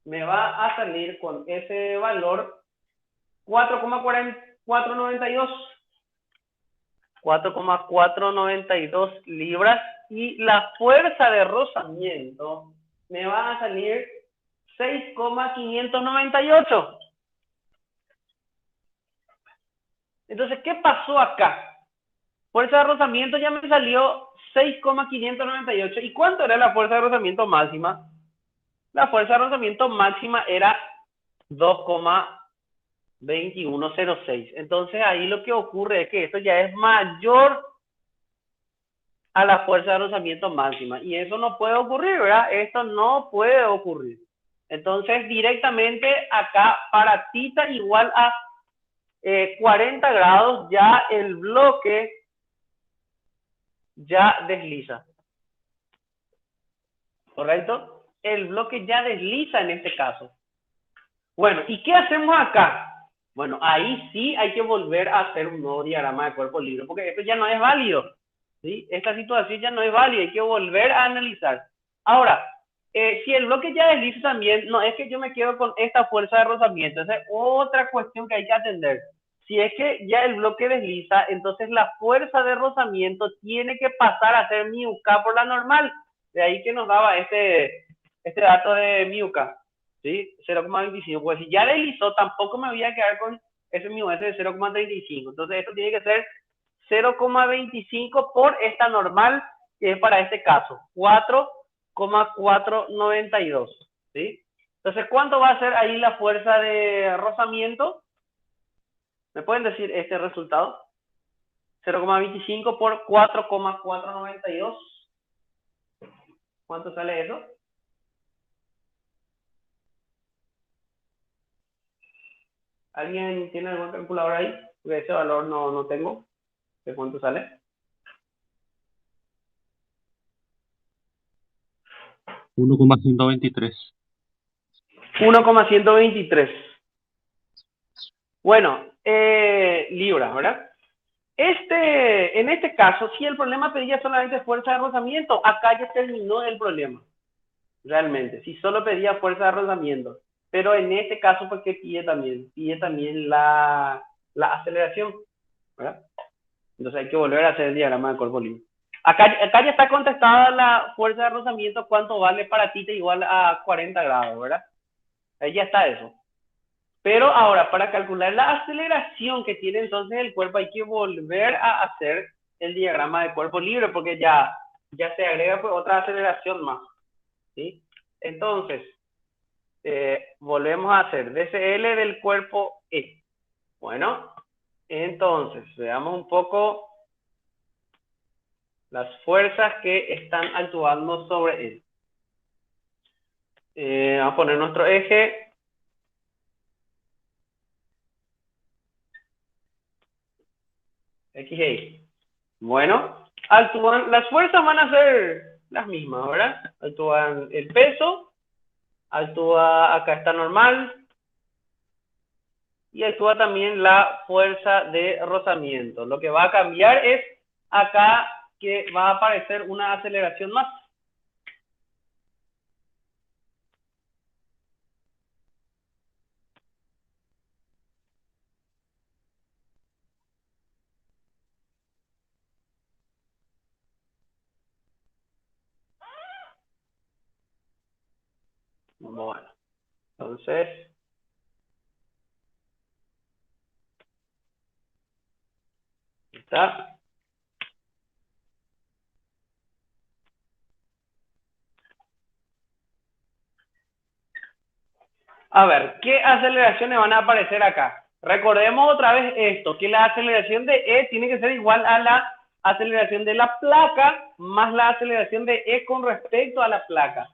me va a salir con ese valor 4,492. 4,492 libras. Y la fuerza de rozamiento me va a salir 6,598. Entonces, ¿qué pasó acá? Fuerza de rozamiento ya me salió 6,598. ¿Y cuánto era la fuerza de rozamiento máxima? La fuerza de rozamiento máxima era 2,2106. Entonces, ahí lo que ocurre es que esto ya es mayor a la fuerza de rozamiento máxima. Y eso no puede ocurrir, ¿verdad? Esto no puede ocurrir. Entonces, directamente acá, para θ igual a 40 grados, ya el bloque ya desliza. ¿Correcto? El bloque ya desliza en este caso. Bueno, ¿y qué hacemos acá? Bueno, ahí sí hay que volver a hacer un nuevo diagrama de cuerpo libre, porque esto ya no es válido, ¿sí? Esta situación ya no es válida, hay que volver a analizar. Ahora, si el bloque ya desliza también, no es que yo me quedo con esta fuerza de rozamiento, esa es otra cuestión que hay que atender. Si es que ya el bloque desliza, entonces la fuerza de rozamiento tiene que pasar a ser μk por la normal. De ahí que nos daba este dato de μk, ¿sí? 0,25. Pues si ya deslizó, tampoco me voy a quedar con ese μs de 0,35. Entonces esto tiene que ser 0,25 por esta normal, que es para este caso, 4,492, ¿sí? Entonces, ¿cuánto va a ser ahí la fuerza de rozamiento? ¿Me pueden decir este resultado? 0,25 por 4,492. ¿Cuánto sale eso? ¿Alguien tiene algún calculador ahí? Porque ese valor no tengo. ¿De cuánto sale? 1,123. 1,123. Bueno, libras, ¿verdad? En este caso, si el problema pedía solamente fuerza de rozamiento, acá ya terminó el problema. Realmente, si solo pedía fuerza de rozamiento. Pero en este caso, porque pide también la aceleración, ¿verdad? Entonces hay que volver a hacer el diagrama de cuerpo libre. Acá ya está contestada la fuerza de rozamiento, cuánto vale para θ igual a 40 grados, ¿verdad? Ahí ya está eso. Pero ahora, para calcular la aceleración que tiene entonces el cuerpo, hay que volver a hacer el diagrama de cuerpo libre, porque ya se agrega pues otra aceleración más, ¿sí? Entonces, volvemos a hacer DCL del cuerpo E. Bueno, entonces, veamos un poco las fuerzas que están actuando sobre él. Vamos a poner nuestro eje. XY. Bueno, las fuerzas van a ser las mismas, ¿verdad? Actúan el peso, actúa acá está normal, y actúa también la fuerza de rozamiento. Lo que va a cambiar es acá que va a aparecer una aceleración más. Bueno, entonces, está. A ver, ¿qué aceleraciones van a aparecer acá? Recordemos otra vez esto, que la aceleración de E tiene que ser igual a la aceleración de la placa más la aceleración de E con respecto a la placa.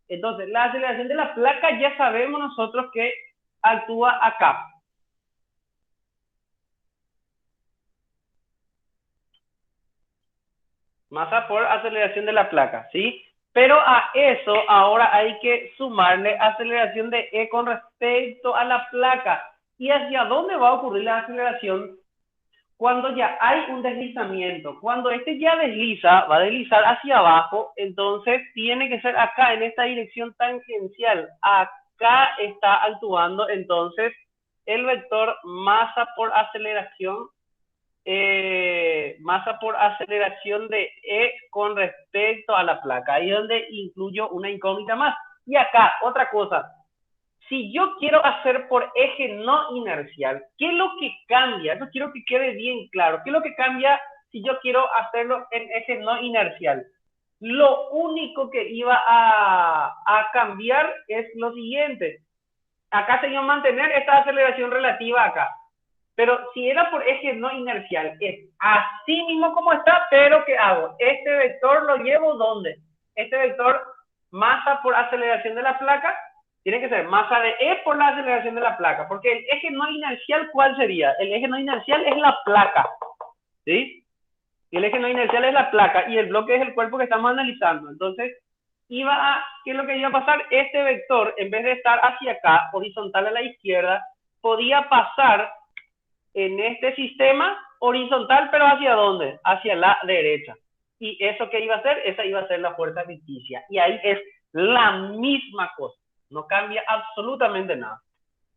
Entonces, la aceleración de la placa ya sabemos nosotros que actúa acá. Masa por aceleración de la placa, ¿sí? Pero a eso ahora hay que sumarle aceleración de E con respecto a la placa. ¿Y hacia dónde va a ocurrir la aceleración? Cuando ya hay un deslizamiento. Cuando este ya desliza, va a deslizar hacia abajo, entonces tiene que ser acá, en esta dirección tangencial. Acá está actuando entonces el vector masa por aceleración de E con respecto a la placa. Ahí es donde incluyo una incógnita más. Y acá, otra cosa. Si yo quiero hacer por eje no inercial, ¿qué es lo que cambia? Eso quiero que quede bien claro. ¿Qué es lo que cambia si yo quiero hacerlo en eje no inercial? Lo único que iba a cambiar es lo siguiente. Acá se iba a mantener esta aceleración relativa acá. Pero si era por eje no inercial, es así mismo como está, pero ¿qué hago? Este vector lo llevo ¿dónde? Este vector masa por aceleración de la placa tiene que ser masa de E por la aceleración de la placa, porque el eje no inercial, ¿cuál sería? El eje no inercial es la placa, ¿sí? Y el eje no inercial es la placa y el bloque es el cuerpo que estamos analizando. Entonces, ¿qué es lo que iba a pasar? Este vector, en vez de estar hacia acá, horizontal a la izquierda, podía pasar en este sistema horizontal, pero ¿hacia dónde? Hacia la derecha. ¿Y eso qué iba a hacer? Esa iba a ser la fuerza ficticia. Y ahí es la misma cosa. No cambia absolutamente nada.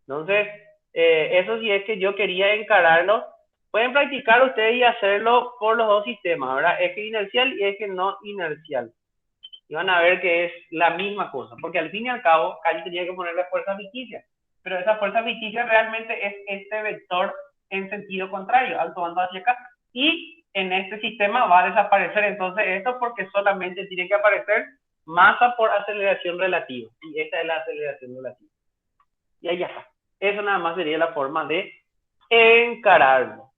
Entonces, eso sí es que yo quería encararlo. Pueden practicar ustedes y hacerlo por los dos sistemas, ¿verdad? Eje inercial y eje no inercial. Y van a ver que es la misma cosa. Porque al fin y al cabo, ahí tenía que poner la fuerza ficticia. Pero esa fuerza ficticia realmente es este vector en sentido contrario, actuando hacia acá. Y en este sistema va a desaparecer entonces esto porque solamente tiene que aparecer masa por aceleración relativa. Y esta es la aceleración relativa. Y ahí ya está. Eso nada más sería la forma de encararlo.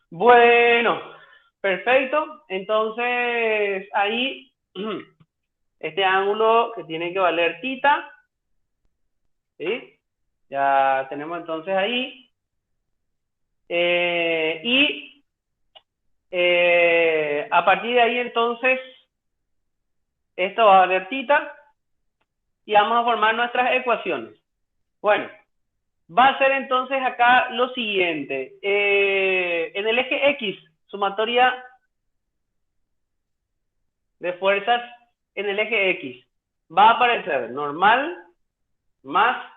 Bueno, perfecto. Entonces, ahí, este ángulo que tiene que valer θ, ¿sí? Ya tenemos entonces ahí. A partir de ahí, entonces, esto va a valer θ y vamos a formar nuestras ecuaciones. Bueno, va a ser entonces acá lo siguiente. En el eje X, sumatoria de fuerzas en el eje X, va a aparecer normal más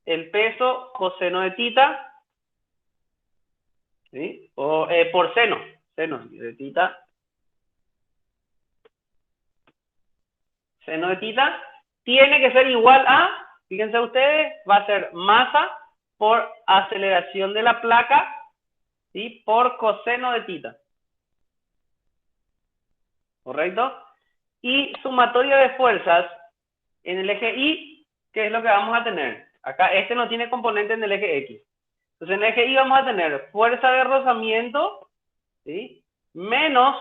el peso coseno de θ, ¿sí? O por seno de θ. Seno de θ tiene que ser igual a, fíjense ustedes, va a ser masa por aceleración de la placa, ¿sí? Por coseno de θ. ¿Correcto? Y sumatoria de fuerzas en el eje Y, ¿qué es lo que vamos a tener? Acá este no tiene componente en el eje X. Entonces en el eje Y vamos a tener fuerza de rozamiento, ¿sí? Menos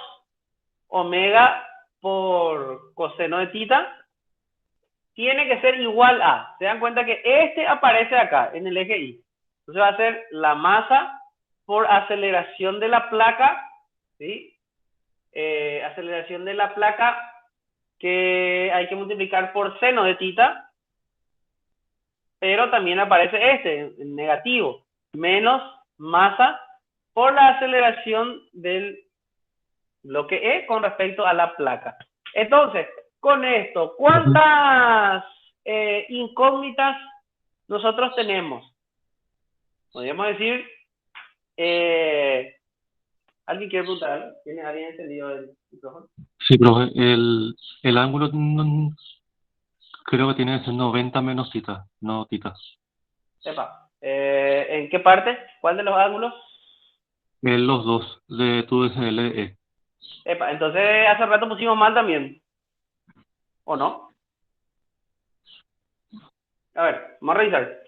omega por coseno de θ. Tiene que ser igual a, se dan cuenta que este aparece acá en el eje Y. Entonces va a ser la masa por aceleración de la placa, ¿sí? Aceleración de la placa que hay que multiplicar por seno de θ, pero también aparece este, en negativo, menos masa por la aceleración del bloque E con respecto a la placa. Entonces, con esto, ¿cuántas incógnitas nosotros tenemos? Podríamos decir, ¿alguien quiere preguntar? ¿Tiene alguien encendido el micrófono? Sí, profe, el ángulo Creo que tiene que ser 90 menos tita, no tita. Epa. ¿En qué parte? ¿Cuál de los ángulos? Los dos de tu SLE. Epa, entonces hace rato pusimos mal también. ¿O no? A ver, vamos a revisar.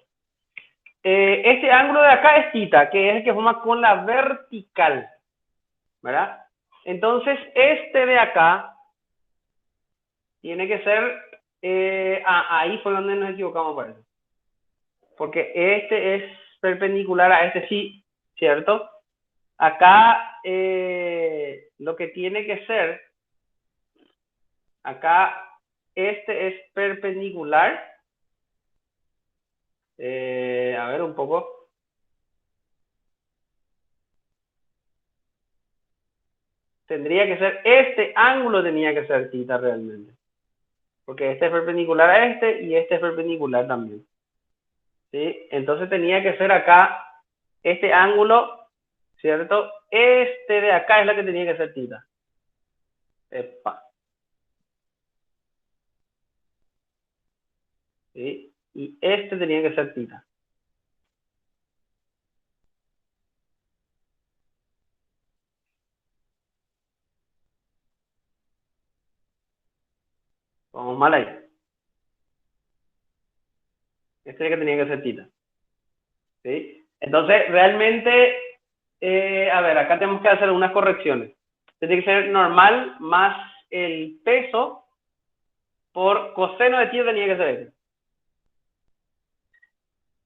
Este ángulo de acá es tita, que es el que forma con la vertical, ¿verdad? Entonces, este de acá tiene que ser, ahí fue donde nos equivocamos, parece. Porque este es perpendicular a este, sí, ¿cierto? Acá, lo que tiene que ser, acá, este es perpendicular. A ver un poco. Tendría que ser, este ángulo tenía que ser tita realmente. Porque este es perpendicular a este y este es perpendicular también. ¿Sí? Entonces tenía que ser acá, este ángulo, ¿cierto? Este de acá es la que tenía que ser tita. Epa. ¿Sí? Y este tenía que ser tita. Vamos mal ahí. Este es el que tenía que ser tita. ¿Sí? Entonces, realmente, a ver, acá tenemos que hacer unas correcciones. Tiene que ser normal más el peso por coseno de tita tenía que ser este.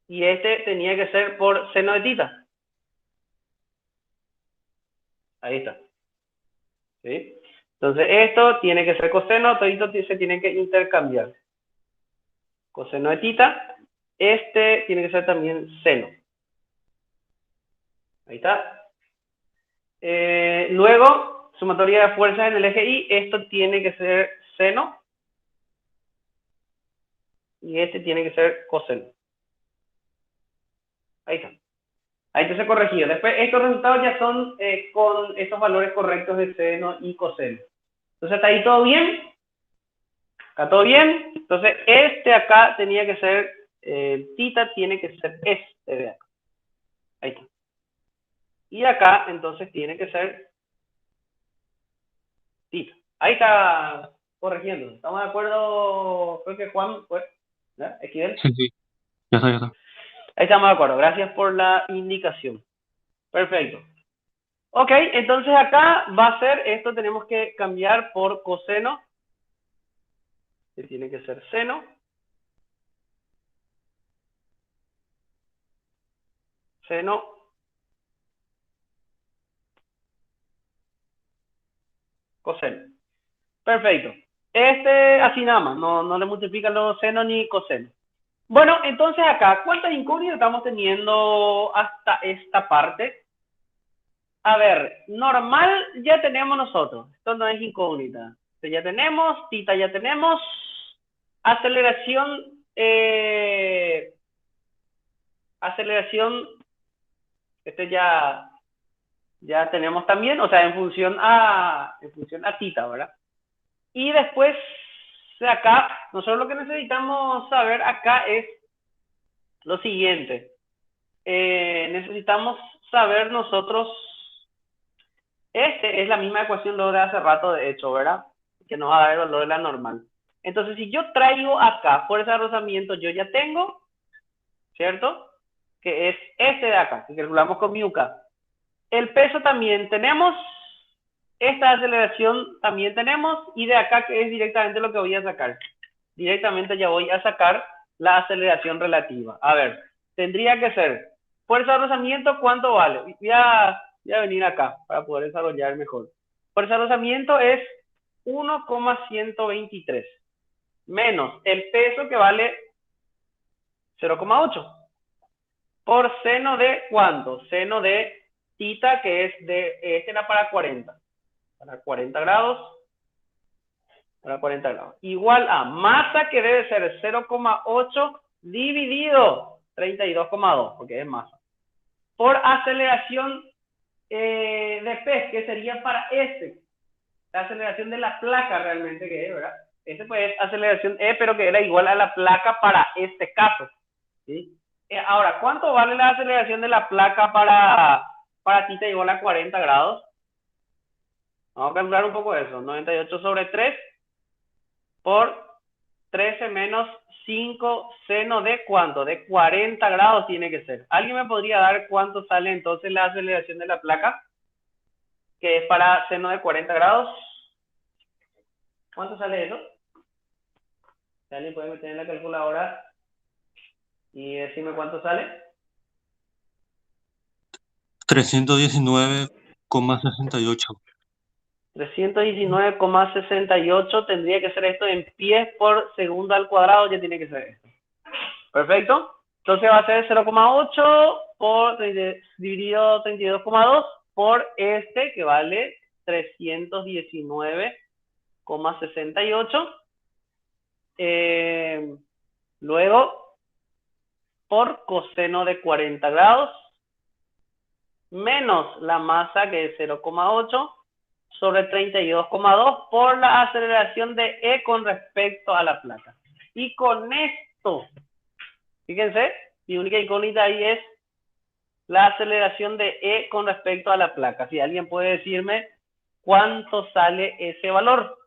Y este tenía que ser por seno de tita. Ahí está. ¿Sí? Entonces, esto tiene que ser coseno, todito se tienen que intercambiar. Coseno de tita. Este tiene que ser también seno. Ahí está. Luego, sumatoria de fuerzas en el eje Y. Esto tiene que ser seno. Y este tiene que ser coseno. Ahí está. Ahí está corregido. Después, estos resultados ya son con estos valores correctos de seno y coseno. Entonces, ¿está ahí todo bien? ¿Está todo bien? Entonces, este acá tenía que ser, tita tiene que ser este de acá. Ahí está. Y acá, entonces, tiene que ser tita. Ahí está corrigiendo. ¿Estamos de acuerdo? Creo que Juan, pues, ¿ya? Esquivel. Sí, sí. Ya está, ya está. Ahí estamos de acuerdo. Gracias por la indicación. Perfecto. Ok, entonces acá va a ser, esto tenemos que cambiar por coseno, que tiene que ser seno. Seno coseno. Perfecto. Este así nada más, no le multiplican los seno ni coseno. Bueno, entonces acá, ¿cuántas incógnitas estamos teniendo hasta esta parte? A ver, normal ya tenemos nosotros. Esto no es incógnita. Ya tenemos, tita ya tenemos. Aceleración, este ya tenemos también, o sea, en función a tita, ¿verdad? Y después, de acá, nosotros lo que necesitamos saber acá es lo siguiente. Necesitamos saber nosotros, es la misma ecuación lo de hace rato, de hecho, ¿verdad? Que nos va a dar el valor de la normal. Entonces, si yo traigo acá fuerza de rozamiento, yo ya tengo, ¿cierto? Que es este de acá, que calculamos con mi UK. El peso también tenemos, esta aceleración también tenemos, y de acá que es directamente lo que voy a sacar. Directamente ya voy a sacar la aceleración relativa. A ver, tendría que ser fuerza de rozamiento, ¿cuánto vale? Voy a venir acá para poder desarrollar mejor. Fuerza de rozamiento es 1,123 menos el peso que vale 0,8 por seno de ¿cuánto? Seno de tita, que es de, este era para 40 grados, para 40 grados. Igual a masa, que debe ser 0,8 dividido 32,2, porque es masa, por aceleración de P, que sería para este, la aceleración de la placa realmente, que es, ¿verdad? Este pues es aceleración E, pero que era igual a la placa para este caso, ¿sí? Ahora, ¿cuánto vale la aceleración de la placa para θ igual a 40 grados? Vamos a calcular un poco eso. 98 sobre 3 por 13 menos 5 seno de ¿cuánto? De 40 grados tiene que ser. ¿Alguien me podría dar cuánto sale entonces la aceleración de la placa? Que es para seno de 40 grados. ¿Cuánto sale eso? ¿Alguien puede meter en la calculadora y decirme cuánto sale? 319,68. 319,68 tendría que ser esto en pies por segundo al cuadrado, ya tiene que ser esto. Perfecto. Entonces va a ser 0,8 por dividido 32,2 por este que vale 319,68. Luego, por coseno de 40 grados, menos la masa que es 0,8 sobre 32,2 por la aceleración de E con respecto a la placa. Y con esto, fíjense, mi única incógnita ahí es la aceleración de E con respecto a la placa. Si alguien puede decirme cuánto sale ese valor,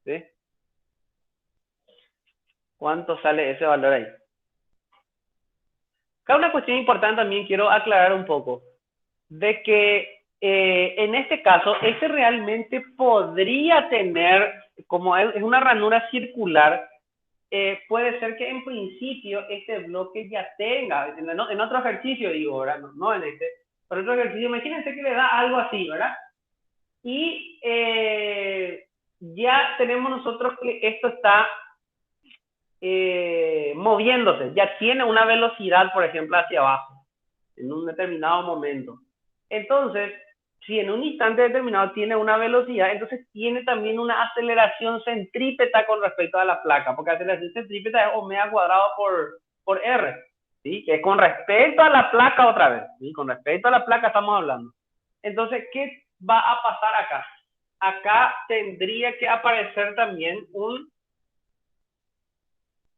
¿sí? ¿Cuánto sale ese valor ahí? Acá una cuestión importante también quiero aclarar un poco, de que en este caso, este realmente podría tener, como es una ranura circular, puede ser que en principio este bloque ya tenga, en otro ejercicio digo, ¿verdad? No en este, pero otro ejercicio, imagínense que le da algo así, ¿verdad? Y ya tenemos nosotros que esto está moviéndose, ya tiene una velocidad, por ejemplo, hacia abajo, en un determinado momento. Entonces, si en un instante determinado tiene una velocidad, entonces tiene también una aceleración centrípeta con respecto a la placa, porque aceleración centrípeta es omega cuadrado por R, ¿sí? Que es con respecto a la placa otra vez, ¿sí? Con respecto a la placa estamos hablando. Entonces, ¿qué va a pasar acá? Acá tendría que aparecer también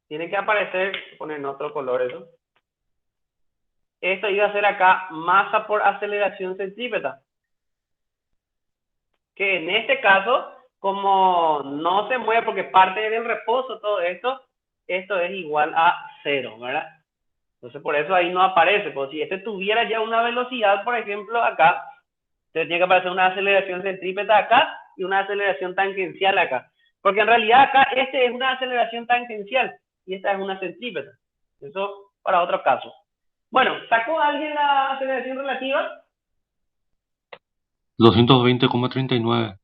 tiene que aparecer, poner en otro color eso. Esto iba a ser acá masa por aceleración centrípeta. Que en este caso, como no se mueve porque parte del reposo, todo esto es igual a 0, ¿verdad? Entonces por eso ahí no aparece. Pues si este tuviera ya una velocidad, por ejemplo, acá, tendría que aparecer una aceleración centrípeta acá y una aceleración tangencial acá. Porque en realidad acá este es una aceleración tangencial y esta es una centrípeta. Eso para otro caso. Bueno, ¿sacó alguien la aceleración relativa? 220,39.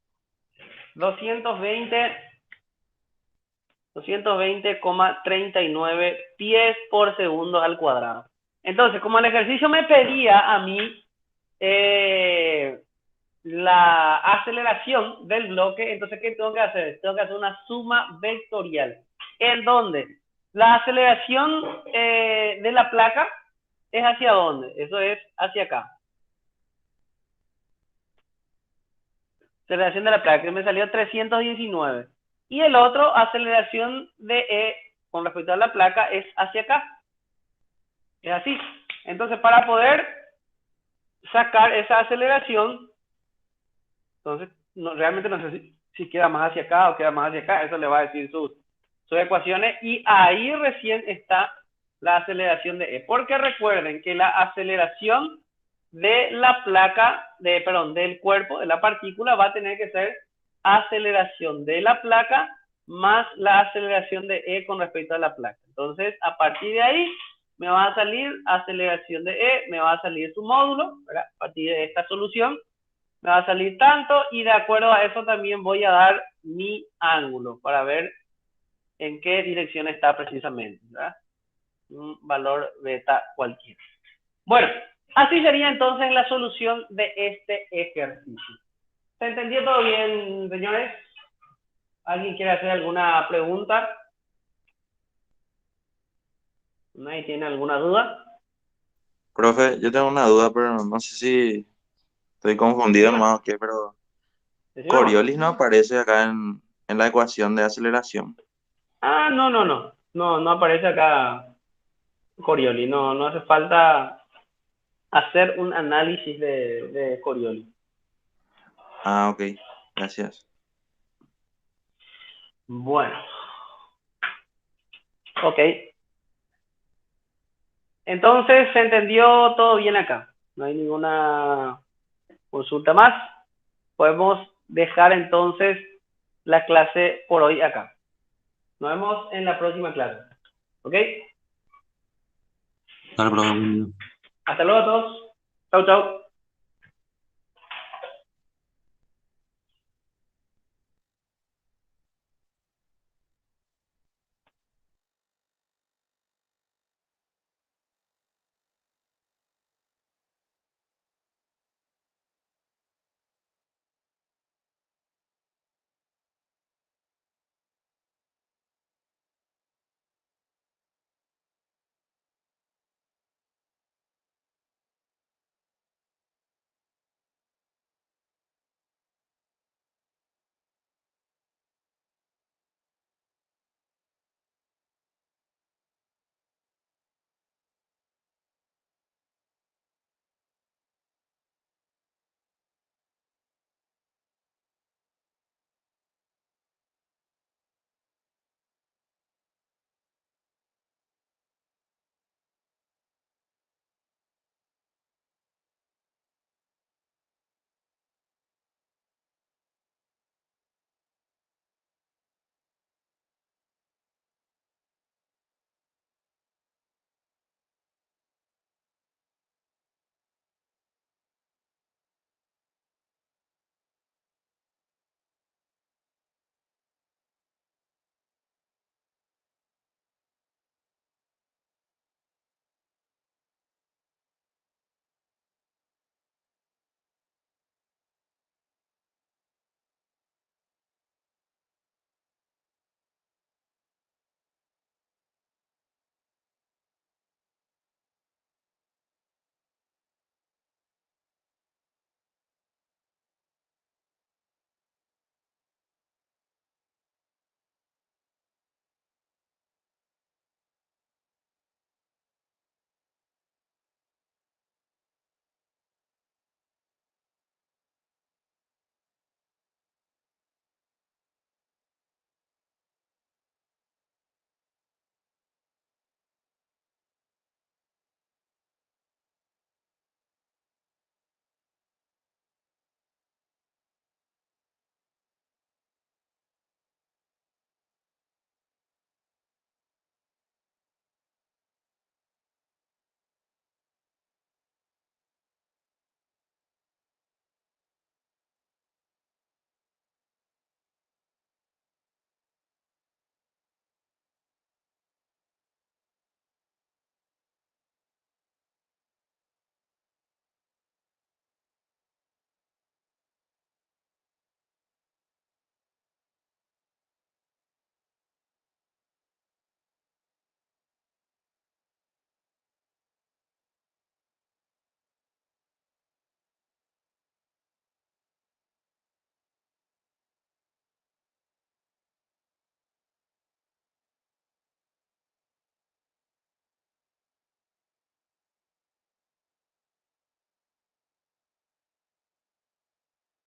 220,39 pies por segundo al cuadrado. Entonces, como el ejercicio me pedía a mí la aceleración del bloque, entonces, ¿qué tengo que hacer? Tengo que hacer una suma vectorial. ¿En dónde? La aceleración de la placa es hacia dónde? Eso es hacia acá. Aceleración de la placa, que me salió 319. Y el otro, aceleración de E con respecto a la placa, es hacia acá. Es así. Entonces, para poder sacar esa aceleración, entonces, realmente no sé si queda más hacia acá o queda más hacia acá. Eso le va a decir sus ecuaciones. Y ahí recién está la aceleración de E. Porque recuerden que la aceleración de la placa, del cuerpo, de la partícula, va a tener que ser aceleración de la placa más la aceleración de E con respecto a la placa. Entonces, a partir de ahí, me va a salir aceleración de E, me va a salir su módulo, ¿verdad? A partir de esta solución, me va a salir tanto, y de acuerdo a eso también voy a dar mi ángulo para ver en qué dirección está precisamente, ¿verdad? Un valor beta cualquiera. Bueno, así sería entonces la solución de este ejercicio. ¿Se entendió todo bien, señores? ¿Alguien quiere hacer alguna pregunta? ¿Nadie tiene alguna duda? Profe, yo tengo una duda, pero no sé si estoy confundido Decime, más o qué, pero decime nomás. Coriolis no aparece acá en la ecuación de aceleración. Ah, no, no, no. No aparece acá Coriolis. No hace falta hacer un análisis de Coriolis. Ah, ok. Gracias. Bueno. Ok. Entonces, ¿se entendió todo bien acá? No hay ninguna consulta más. Podemos dejar entonces la clase por hoy acá. Nos vemos en la próxima clase. ¿Ok? Dale, profe, buen día. Hasta luego a todos. Chau, chau.